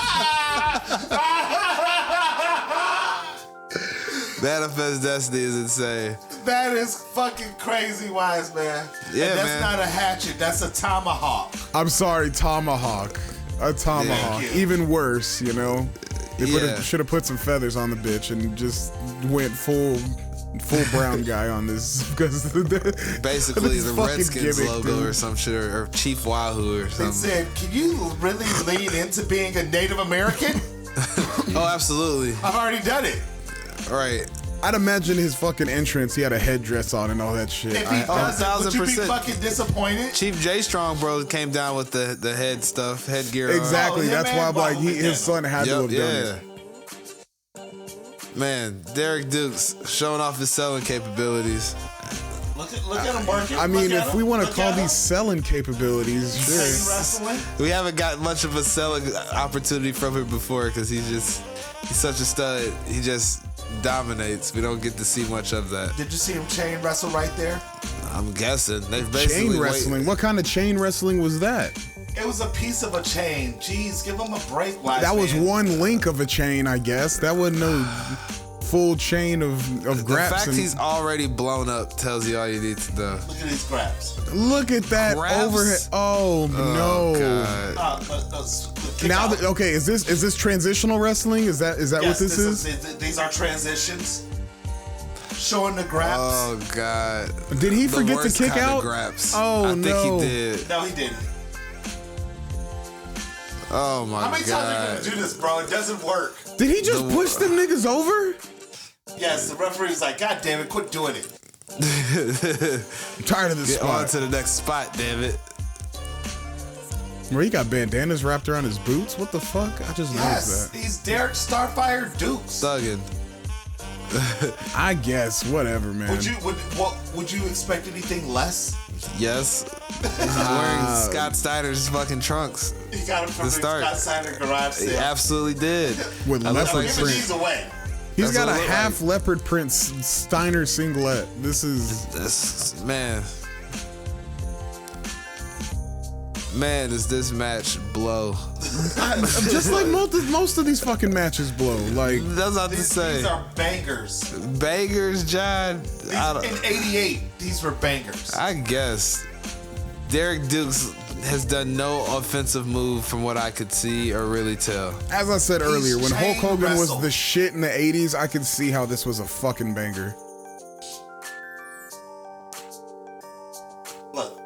Speaker 2: Manifest Destiny is insane.
Speaker 4: That is fucking crazy, wise man.
Speaker 2: Yeah,
Speaker 4: and that's
Speaker 2: man.
Speaker 4: not a hatchet. That's a tomahawk.
Speaker 3: I'm sorry, tomahawk. A tomahawk.
Speaker 4: Thank you.
Speaker 3: Even worse, you know. They
Speaker 2: Yeah.
Speaker 3: should have put some feathers on the bitch and just went full brown guy on this because
Speaker 2: Basically,
Speaker 3: this
Speaker 2: the
Speaker 3: fucking
Speaker 2: Redskins
Speaker 3: gimmick,
Speaker 2: logo
Speaker 3: dude.
Speaker 2: or some shit, or Chief Wahoo or
Speaker 4: They
Speaker 2: something.
Speaker 4: said, "Can you really lean into being a Native American?"
Speaker 2: Oh, absolutely.
Speaker 4: I've already done it.
Speaker 2: Right.
Speaker 3: I'd imagine his fucking entrance. He had a headdress on and all that shit.
Speaker 4: If he does it, would you be
Speaker 2: 1000%.
Speaker 4: fucking disappointed?
Speaker 2: Chief J Strong, bro, came down with the headgear on.
Speaker 3: Exactly.
Speaker 4: Oh, him
Speaker 3: That's why I'm
Speaker 4: and
Speaker 3: like,
Speaker 4: Bob
Speaker 3: his son had to
Speaker 2: Yep,
Speaker 3: have done
Speaker 2: yeah.
Speaker 3: it.
Speaker 2: Man, Derek Dukes showing off his selling capabilities.
Speaker 4: Look at him working.
Speaker 3: I mean,
Speaker 4: Look at
Speaker 3: if
Speaker 4: him.
Speaker 3: we want to
Speaker 4: Look
Speaker 3: call
Speaker 4: at him.
Speaker 3: these selling capabilities,
Speaker 4: Chain
Speaker 3: sure.
Speaker 4: wrestling.
Speaker 2: We haven't got much of a selling opportunity from him before because he's such a stud. He just dominates. We don't get to see much of that.
Speaker 4: Did you see him chain wrestle right there?
Speaker 2: I'm guessing they've basically
Speaker 3: Chain wrestling. What kind of chain wrestling was that?
Speaker 4: It was a piece of a chain. Jeez, give him a break, wise
Speaker 3: That was
Speaker 4: man.
Speaker 3: one link of a chain, I guess. That wasn't no full chain of
Speaker 2: The
Speaker 3: graps.
Speaker 2: fact
Speaker 3: and
Speaker 2: he's already blown up tells you all you need to know.
Speaker 4: Look at these grabs.
Speaker 3: look at that
Speaker 2: Grabs?
Speaker 3: overhead. Oh, no.
Speaker 2: God.
Speaker 3: Now that okay, is this transitional wrestling? Is that what this is?
Speaker 4: These are transitions. Showing the grabs.
Speaker 2: Oh God.
Speaker 3: Did he
Speaker 2: The
Speaker 3: forget to
Speaker 2: worst
Speaker 3: kick
Speaker 2: kind of
Speaker 3: out?
Speaker 2: Graps.
Speaker 3: Oh,
Speaker 2: I think
Speaker 3: no.
Speaker 2: he did.
Speaker 4: No, he didn't.
Speaker 2: Oh my
Speaker 4: How many times are you
Speaker 2: God.
Speaker 4: gonna do this, bro? It doesn't work.
Speaker 3: Did he just push them niggas over?
Speaker 4: Yes, the referee's like, God damn it, quit doing it.
Speaker 3: I'm tired of this
Speaker 2: Get on
Speaker 3: spot.
Speaker 2: to the next spot, damn it.
Speaker 3: Where he got bandanas wrapped around his boots? What the fuck? I just
Speaker 4: Yes,
Speaker 3: noticed that.
Speaker 4: he's Derek Starfire Dukes.
Speaker 2: Thuggin'.
Speaker 3: I guess, whatever, man.
Speaker 4: Would you expect anything less?
Speaker 2: Yes. He's wearing Scott Steiner's fucking trunks.
Speaker 4: He got him from
Speaker 2: The
Speaker 4: the
Speaker 2: start.
Speaker 4: Scott Steiner garage
Speaker 2: He
Speaker 4: sale.
Speaker 2: absolutely did.
Speaker 3: With
Speaker 2: That looks
Speaker 3: leopard
Speaker 2: like
Speaker 4: Giving
Speaker 3: print.
Speaker 4: these away.
Speaker 3: He's
Speaker 2: That's
Speaker 3: got
Speaker 2: what
Speaker 3: a
Speaker 2: it look
Speaker 3: half leopard print Steiner singlet. This is
Speaker 2: Man, does this match blow?
Speaker 3: just like most of these fucking matches blow. Like
Speaker 2: That's not to
Speaker 4: These
Speaker 2: say.
Speaker 4: are bangers.
Speaker 2: Bangers, John.
Speaker 4: In '88, these were bangers.
Speaker 2: I guess Derek Dukes has done no offensive move from what I could see or really tell.
Speaker 3: as I said earlier, when Hulk
Speaker 4: chain
Speaker 3: Hogan was
Speaker 4: wrestled.
Speaker 3: the shit in the 80s, I could see how this was a fucking banger.
Speaker 4: Look,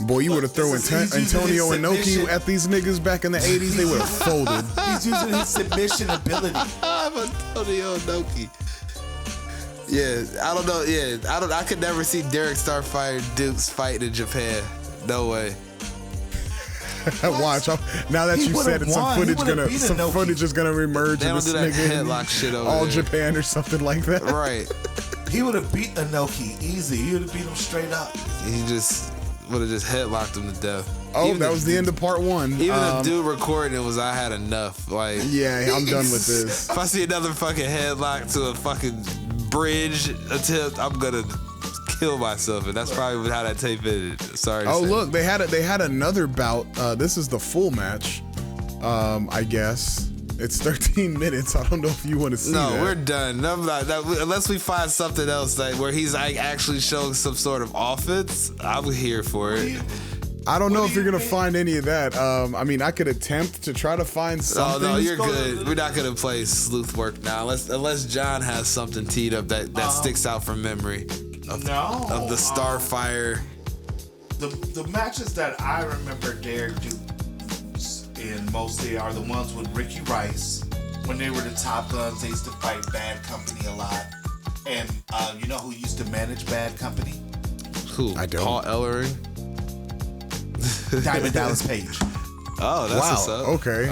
Speaker 3: Boy, you
Speaker 4: Look,
Speaker 3: would have thrown
Speaker 4: this is- he's using
Speaker 3: Antonio
Speaker 4: his
Speaker 3: Inoki
Speaker 4: submission.
Speaker 3: at these niggas back in the 80s, they would have folded.
Speaker 4: he's using his submission ability.
Speaker 2: I'm Antonio Inoki. Yeah, I don't know. Yeah, I could never see Derek Starfire Dukes fight in Japan. No way.
Speaker 3: Watch, now that
Speaker 4: He
Speaker 3: you
Speaker 4: would've
Speaker 3: said it,
Speaker 4: won. He would've beat
Speaker 3: some
Speaker 4: Inoki.
Speaker 3: footage is gonna emerge
Speaker 2: They
Speaker 3: of
Speaker 2: don't
Speaker 3: this
Speaker 2: do that
Speaker 3: nigga in
Speaker 2: headlock shit over
Speaker 3: All
Speaker 2: there.
Speaker 3: Japan or something like that.
Speaker 2: Right.
Speaker 4: He would have beat Inoki easy. He would have beat him straight up.
Speaker 2: He just would have just headlocked him to death.
Speaker 3: Oh,
Speaker 2: Even
Speaker 3: that
Speaker 2: the-
Speaker 3: was the end of part one.
Speaker 2: Even the dude recording it was, I had enough. Like,
Speaker 3: Yeah, I'm done with this.
Speaker 2: if I see another fucking headlock to a fucking bridge attempt, I'm gonna kill myself, and that's probably how that tape ended. Sorry. to
Speaker 3: Oh
Speaker 2: say.
Speaker 3: look, they had another bout. This is the full match. I guess it's 13 minutes. I don't know if you want to see
Speaker 2: No,
Speaker 3: that.
Speaker 2: we're done. No, I'm not, unless we find something else like where he's like actually showing some sort of offense. I'm here for it.
Speaker 3: I don't know if
Speaker 4: do
Speaker 3: you're
Speaker 4: you
Speaker 3: gonna
Speaker 4: mean?
Speaker 3: find any of that. I mean, I could attempt to try to find
Speaker 2: Oh
Speaker 3: something.
Speaker 2: no, you're good. We're not gonna play sleuth work now, unless John has something teed up that sticks out from memory of the Starfire.
Speaker 4: The matches that I remember Derek Dukes in mostly are the ones with Ricky Rice. When they were the Top Guns, they used to fight Bad Company a lot. And you know who used to manage Bad Company?
Speaker 2: Who?
Speaker 3: I don't.
Speaker 2: Paul Ellering.
Speaker 4: Diamond Dallas Page.
Speaker 2: Oh, that's what's
Speaker 3: Wow.
Speaker 2: up.
Speaker 3: Okay.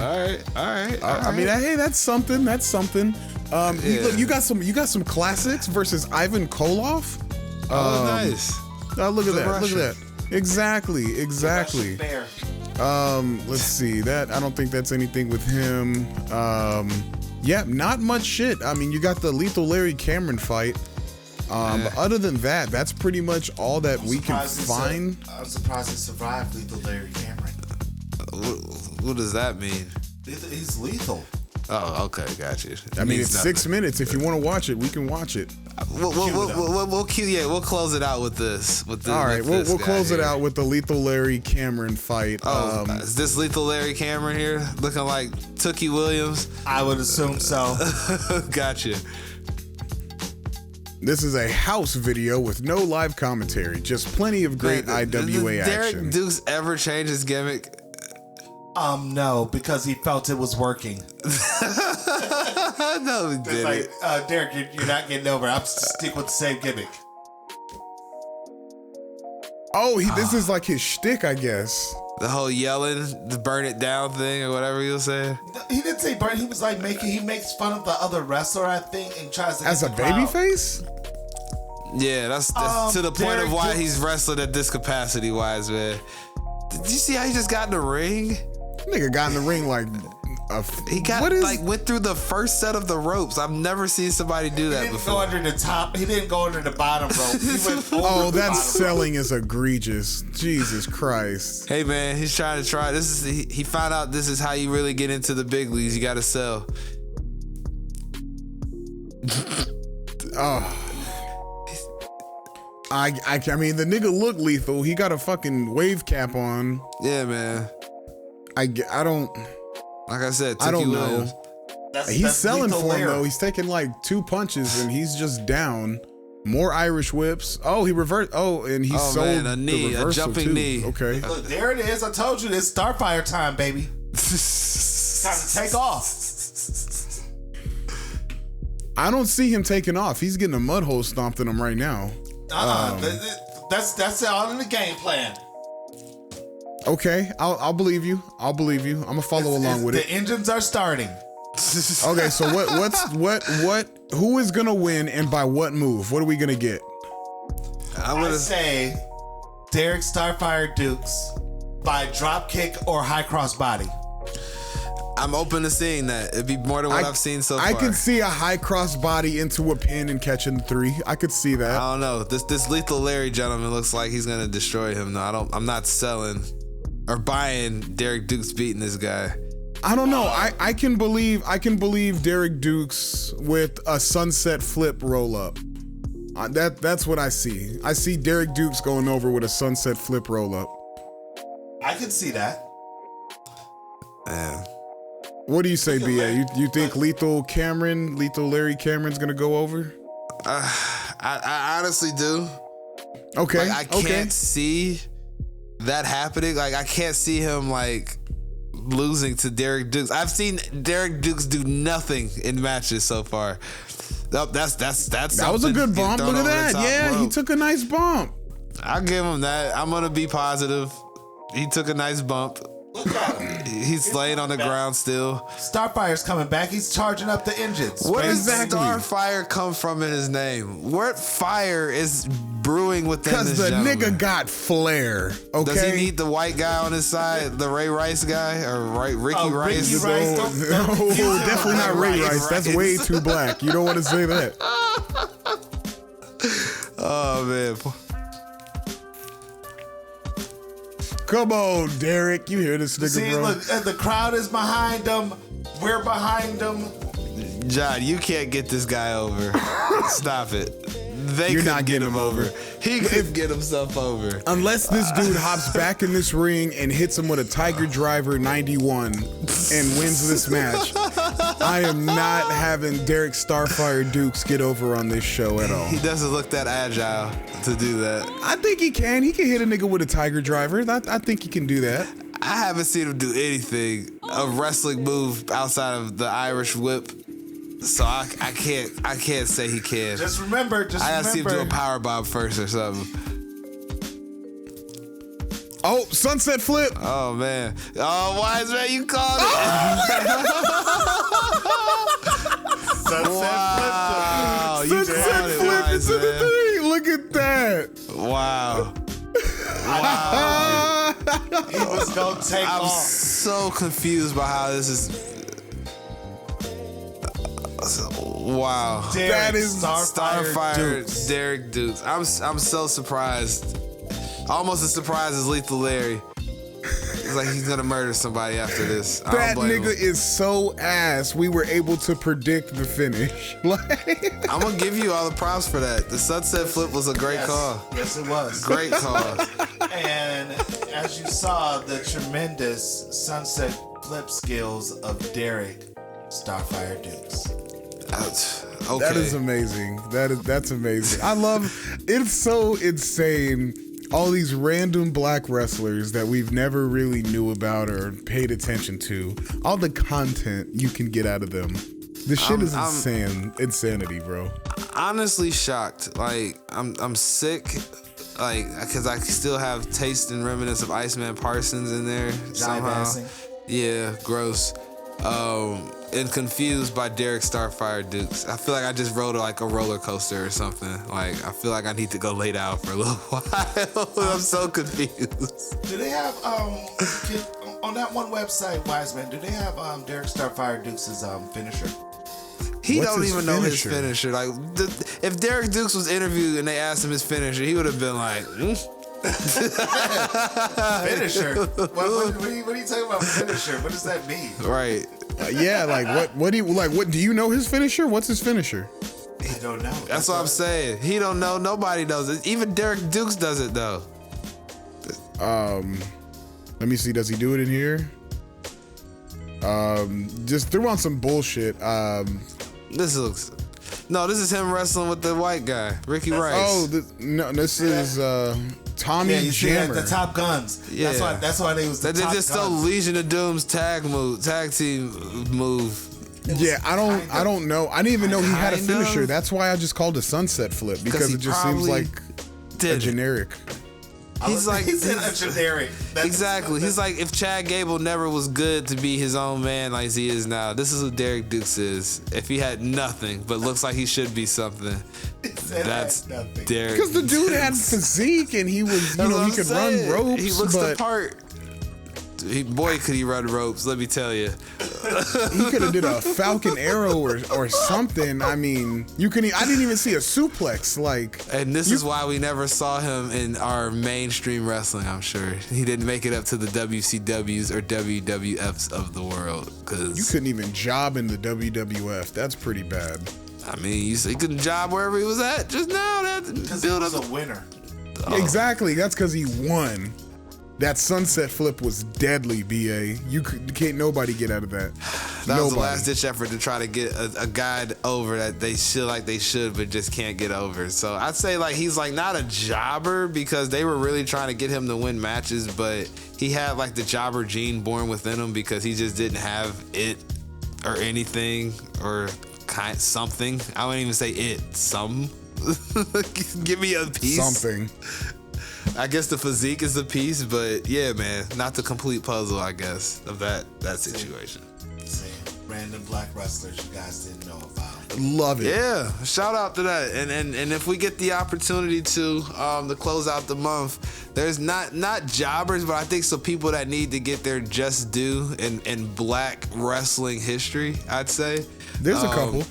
Speaker 2: All right.
Speaker 3: I mean, hey, that's something. That's something. Look, you got some classics versus Ivan Koloff.
Speaker 2: Oh, nice.
Speaker 3: Look at
Speaker 2: The
Speaker 3: that.
Speaker 2: Russian.
Speaker 3: Look at that. Exactly.
Speaker 4: Bear.
Speaker 3: Let's see. That I don't think that's anything with him. Yeah, not much shit. I mean, you got the Lethal Larry Cameron fight. But other than that, that's pretty much all that we can find.
Speaker 4: I'm surprised he survived Lethal Larry Cameron.
Speaker 2: What does that mean?
Speaker 4: He's lethal.
Speaker 2: Oh, okay, got you.
Speaker 3: I mean,
Speaker 2: Means
Speaker 3: it's
Speaker 2: nothing.
Speaker 3: 6 minutes. If you want to watch it, we can watch it.
Speaker 2: We'll close it out with this.
Speaker 3: All right, we'll close it out with the Lethal Larry Cameron fight.
Speaker 2: Oh, is this Lethal Larry Cameron here, looking like Tookie Williams?
Speaker 4: I would assume so.
Speaker 2: Gotcha.
Speaker 3: This is a house video with no live commentary, just plenty of great IWA
Speaker 2: Did Derek
Speaker 3: action.
Speaker 2: Dukes ever change his gimmick?
Speaker 4: No, because he felt it was working.
Speaker 2: No, he
Speaker 4: It's
Speaker 2: didn't.
Speaker 4: like, Derek, you're not getting over. I'm stick with the same gimmick.
Speaker 3: Oh, this is like his shtick, I guess.
Speaker 2: The whole yelling, the burn it down thing, or whatever you were saying.
Speaker 4: He didn't say burn. He was like he makes fun of the other wrestler, I think, and tries to
Speaker 3: As
Speaker 4: get
Speaker 3: a
Speaker 4: the crowd.
Speaker 3: babyface?
Speaker 2: Yeah, that's to the point
Speaker 4: Derek
Speaker 2: of why
Speaker 4: Dukes-
Speaker 2: he's wrestling at this capacity wise, man. Did you see how he just got in the ring?
Speaker 3: Nigga got in the ring like
Speaker 2: He got went through the first set of the ropes. I've never seen somebody do
Speaker 4: He
Speaker 2: that
Speaker 4: didn't go
Speaker 2: before.
Speaker 4: under the top. He didn't go under the bottom rope. He went over
Speaker 3: Oh,
Speaker 4: the
Speaker 3: that
Speaker 4: bottom
Speaker 3: selling is egregious. Jesus Christ.
Speaker 2: Hey man, he's trying to try. He found out this is how you really get into the big leagues. You gotta sell.
Speaker 3: I mean, the nigga look lethal. He got a fucking wave cap on.
Speaker 2: Yeah, man.
Speaker 3: I don't.
Speaker 2: Like I said,
Speaker 3: I don't
Speaker 2: Tookie
Speaker 3: know.
Speaker 2: Williams.
Speaker 3: He's selling for him though. He's taking like 2 punches and he's just down. More Irish whips. Oh, he reversed. Oh, and he sold
Speaker 2: man, a knee,
Speaker 3: the
Speaker 2: a
Speaker 3: reversal
Speaker 2: jumping
Speaker 3: too.
Speaker 2: knee.
Speaker 3: Okay.
Speaker 4: Look, there it is. I told you it's Starfire time, baby. Time to take off.
Speaker 3: I don't see him taking off. He's getting a mud hole stomped in him right now.
Speaker 4: That's all in the game plan.
Speaker 3: Okay, I'll believe you. I'll believe you. I'm gonna follow along with
Speaker 4: the
Speaker 3: it.
Speaker 4: The engines are starting.
Speaker 3: Okay, so who is gonna win and by what move? What are we gonna get?
Speaker 4: I say Derek Starfire Dukes by drop kick or high cross body.
Speaker 2: I'm open to seeing that. It'd be more than what I've seen so far.
Speaker 3: I can see a high cross body into a pin and catching the 3. I could see that.
Speaker 2: I don't know. This Lethal Larry gentleman looks like he's gonna destroy him. No, I'm not selling or buying Derek Dukes beating this guy.
Speaker 3: I don't know. I can believe Derek Dukes with a sunset flip roll up. That's what I see. I see Derek Dukes going over with a sunset flip roll up.
Speaker 4: I can see that.
Speaker 2: Man.
Speaker 3: What do you say, BA? You think Lethal Larry Cameron's gonna go over?
Speaker 2: I honestly do.
Speaker 3: Okay.
Speaker 2: Like, I can't see that happening. Like, I can't see him like losing to Derek Dukes. I've seen Derek Dukes do nothing in matches so far. That
Speaker 3: was a good bump. Look at that. Yeah,
Speaker 2: rope.
Speaker 3: He took a nice bump.
Speaker 2: I'll give him that. I'm gonna be positive. He took a nice bump.
Speaker 4: Look at him.
Speaker 2: He's laying on the ground still.
Speaker 4: Starfire's coming back. He's charging up the engines.
Speaker 2: Where does Starfire come from in his name? What fire is brewing within this
Speaker 3: Because the
Speaker 2: gentleman?
Speaker 3: nigga got flair. Okay.
Speaker 2: Does he need the white guy on his Rice, the Ray Rice guy, or Ricky Rice?
Speaker 4: Ricky Rice.
Speaker 3: No, definitely not Ray Rice. That's way too black. You don't want to say that.
Speaker 2: Oh man.
Speaker 3: Come on, Derek. You hear this nigga,
Speaker 4: See,
Speaker 3: bro?
Speaker 4: look, the crowd is behind him. We're behind him.
Speaker 2: John, you can't get this guy over. Stop it. You're not getting him over. He could get himself over.
Speaker 3: Unless this dude hops back in this ring and hits him with a Tiger Driver 91 and wins this match, I am not having Derek Starfire Dukes get over on this show at all.
Speaker 2: He doesn't look that agile to do that.
Speaker 3: I think he can. He can hit a nigga with a Tiger Driver. I think he can do that.
Speaker 2: I haven't seen him do anything, a wrestling move outside of the Irish whip. So I can't say he can.
Speaker 4: Just remember.
Speaker 2: I gotta see him do a power bomb first or something.
Speaker 3: Oh, sunset flip.
Speaker 2: Oh man. Oh, Wiseman, you called it. Wow. You
Speaker 3: Sunset
Speaker 2: called it,
Speaker 3: flip into the
Speaker 2: Wiseman.
Speaker 3: 3. Look at that.
Speaker 2: Wow.
Speaker 4: He was gonna take
Speaker 2: I'm
Speaker 4: off.
Speaker 2: so confused by how this is. Wow.
Speaker 3: That is
Speaker 2: Starfire
Speaker 4: Dukes.
Speaker 2: Derek Dukes. I'm so surprised. Almost as surprised as Lethal Larry. It's like he's gonna murder somebody after this.
Speaker 3: That nigga is so ass. We were able to predict the finish. Like,
Speaker 2: I'm gonna give you all the props for that. The sunset flip was a great call.
Speaker 4: Yes, it was.
Speaker 2: Great call.
Speaker 4: And as you saw, the tremendous sunset flip skills of Derek Starfire Dukes.
Speaker 2: Okay.
Speaker 3: that is amazing. That's amazing. I love it's so insane. All these random black wrestlers that we've never really knew about or paid attention to. All the content you can get out of them. The shit is insanity, bro.
Speaker 2: Honestly shocked. Like I'm sick. Like, because I still have taste and remnants of Iceman Parsons in there somehow.
Speaker 4: Dancing.
Speaker 2: Yeah, gross. And confused by Derek Starfire Dukes. I feel like I just rode like a roller coaster or something. Like, I feel like I need to go lay down for a little while. I'm so confused.
Speaker 4: Do they have on that one website, Wiseman? Do they have Derek Starfire Dukes' finisher?
Speaker 2: He
Speaker 3: What's
Speaker 2: don't
Speaker 3: his
Speaker 2: even know his
Speaker 3: finisher?
Speaker 2: finisher. Like, if Derek Dukes was interviewed and they asked him his finisher, he would have been like,
Speaker 4: Finisher? What are you talking about finisher? What does that mean?
Speaker 2: right.
Speaker 3: Yeah, like what do you know his finisher? What's his finisher?
Speaker 4: I don't know.
Speaker 2: That's what I'm saying. He don't know. Nobody knows it. Even Derek Dukes does it though.
Speaker 3: Let me see. Does he do it in here? Just threw on some bullshit.
Speaker 2: This is him wrestling with the white guy, Ricky Rice.
Speaker 3: Oh, this is Tommy
Speaker 4: you see
Speaker 3: Jammer.
Speaker 4: the Top Guns.
Speaker 2: Yeah.
Speaker 4: That's why they was the
Speaker 2: They
Speaker 4: Top
Speaker 2: just
Speaker 4: Guns.
Speaker 2: stole Legion of Doom's tag team move.
Speaker 3: Yeah, I don't know. I didn't even know he had a
Speaker 2: Kind
Speaker 3: finisher.
Speaker 2: of.
Speaker 3: That's why I just called it a sunset flip, because
Speaker 2: he
Speaker 3: it just seems
Speaker 2: probably
Speaker 3: like a
Speaker 2: did it.
Speaker 3: generic.
Speaker 2: He's like
Speaker 4: he's in a generic.
Speaker 2: Exactly. He's like, if Chad Gable never was good to be his own man like he is now, this is who Derek Dukes is. If he had nothing but looks like he should be something, that's Derek.
Speaker 3: Because the dude had physique and he was, he could run ropes.
Speaker 2: He looks
Speaker 3: but
Speaker 2: the part. Boy, could he run ropes? Let me tell you.
Speaker 3: he could have did a Falcon Arrow or something. I mean, I didn't even see a suplex.
Speaker 2: And this is why we never saw him in our mainstream wrestling. I'm sure he didn't make it up to the WCWs or WWFs of the world. Cause
Speaker 3: you couldn't even job in the WWF. That's pretty bad.
Speaker 2: I mean, he couldn't job wherever he was at just now.
Speaker 4: Because he was a winner.
Speaker 3: Exactly. That's because he won. That sunset flip was deadly, BA. Can't nobody get out of that.
Speaker 2: That was the last ditch effort to try to get a guy over that they feel like they should, but just can't get over. So I'd say he's not a jobber, because they were really trying to get him to win matches, but he had the jobber gene born within him, because he just didn't have it or anything or something. I wouldn't even say it. Give me a piece.
Speaker 3: Something.
Speaker 2: I guess the physique is a piece, but yeah, man, not the complete puzzle, I guess, of that situation.
Speaker 4: See, random black wrestlers you guys didn't know about.
Speaker 3: Love it.
Speaker 2: Yeah, shout out to that. And if we get the opportunity to close out the month, there's not jobbers, but I think some people that need to get their just due in black wrestling history, I'd say.
Speaker 3: There's a couple.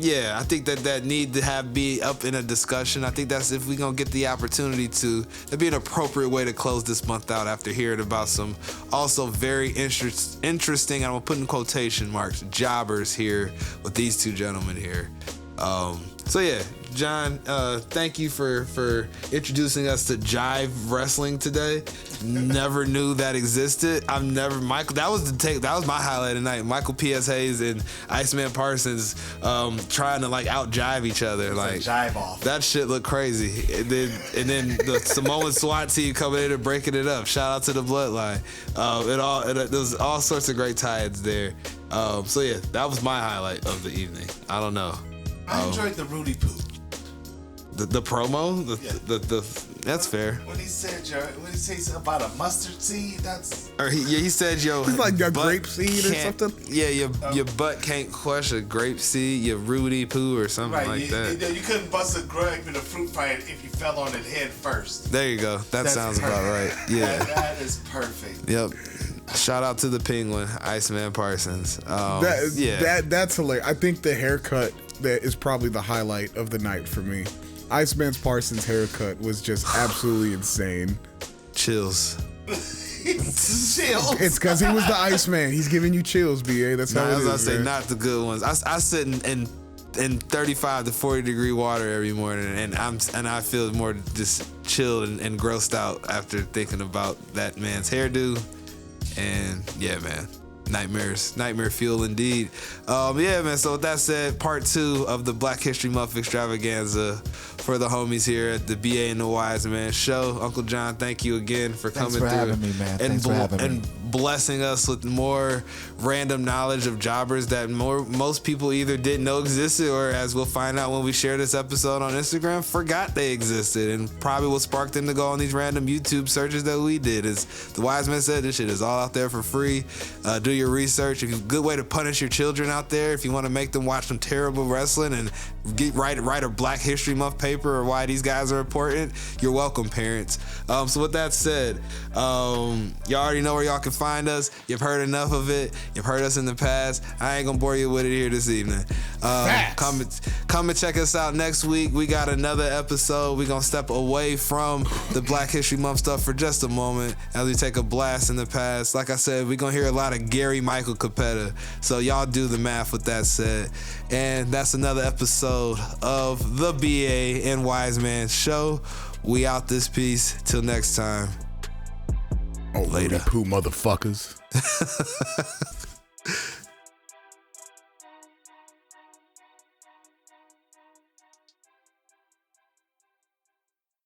Speaker 2: Yeah, I think that need to be up in a discussion. I think that's, if we gonna get the opportunity to, that'd be an appropriate way to close this month out after hearing about some also very interesting, I'm gonna put in quotation marks, jobbers here with these two gentlemen here. So yeah, John, thank you for introducing us to Jive Wrestling today. Never knew that existed. Michael, that was my highlight of the night. Michael P.S. Hayes and Iceman Parsons trying to out jive each other.
Speaker 4: Jive off.
Speaker 2: That shit looked crazy. And then the Samoan SWAT team coming in and breaking it up. Shout out to the Bloodline. There was all sorts of great tie-ins there. So yeah, that was my highlight of the evening. I don't know.
Speaker 4: I enjoyed the Rudy Poo.
Speaker 2: The promo, that's fair.
Speaker 4: When he said something about a mustard seed,
Speaker 2: he said your
Speaker 3: It's like a
Speaker 2: butt
Speaker 3: grape seed or
Speaker 2: can't-
Speaker 3: something.
Speaker 2: Yeah, your butt can't crush a grape seed. Your Rudy Poo or something that.
Speaker 4: You couldn't bust a grape in a fruit fight if you fell on it head first.
Speaker 2: There you go. That sounds about right. Yeah.
Speaker 4: That is perfect.
Speaker 2: Yep. Shout out to the Penguin, Iceman Parsons.
Speaker 3: That's hilarious. I think the haircut that is probably the highlight of the night for me. Iceman Parsons' haircut was just absolutely insane.
Speaker 2: Chills.
Speaker 4: Chills.
Speaker 3: It's because he was the Iceman. He's giving you chills, BA. That's how it is.
Speaker 2: I was gonna say,
Speaker 3: man.
Speaker 2: not the good ones. I sit in 35 to 40 degree water every morning, and I feel more just chilled and grossed out after thinking about that man's hairdo. And yeah, man. Nightmare fuel indeed. Yeah, man. So with that said, part 2 of the Black History Month extravaganza for the homies here at the BA and The Wiseman show. Uncle John, thank you again for coming through.
Speaker 4: Thanks for having me, man. Thanks for having me.
Speaker 2: Blessing us with more random knowledge of jobbers that most people either didn't know existed, or, as we'll find out when we share this episode on Instagram, forgot they existed, and probably what sparked them to go on these random YouTube searches that we did. As the Wiseman said, this shit is all out there for free. Do your research. It's a good way to punish your children out there if you want to make them watch some terrible wrestling and write a Black History Month paper or why these guys are important. You're welcome, parents. So with that said, y'all already know where y'all can find us. You've heard enough of it. You've heard us in the past. I ain't gonna bore you with it here this evening. Come and check us out next week. We got another episode. We're gonna step away from the Black History Month stuff for just a moment as we take a blast in the past. Like I said, we're gonna hear a lot of Gary Michael Capetta. So y'all do the math with that said. And that's another episode episode of the BA and Wiseman show. We out this piece. Till next time.
Speaker 3: Oh,
Speaker 2: Later.
Speaker 3: Poo motherfuckers.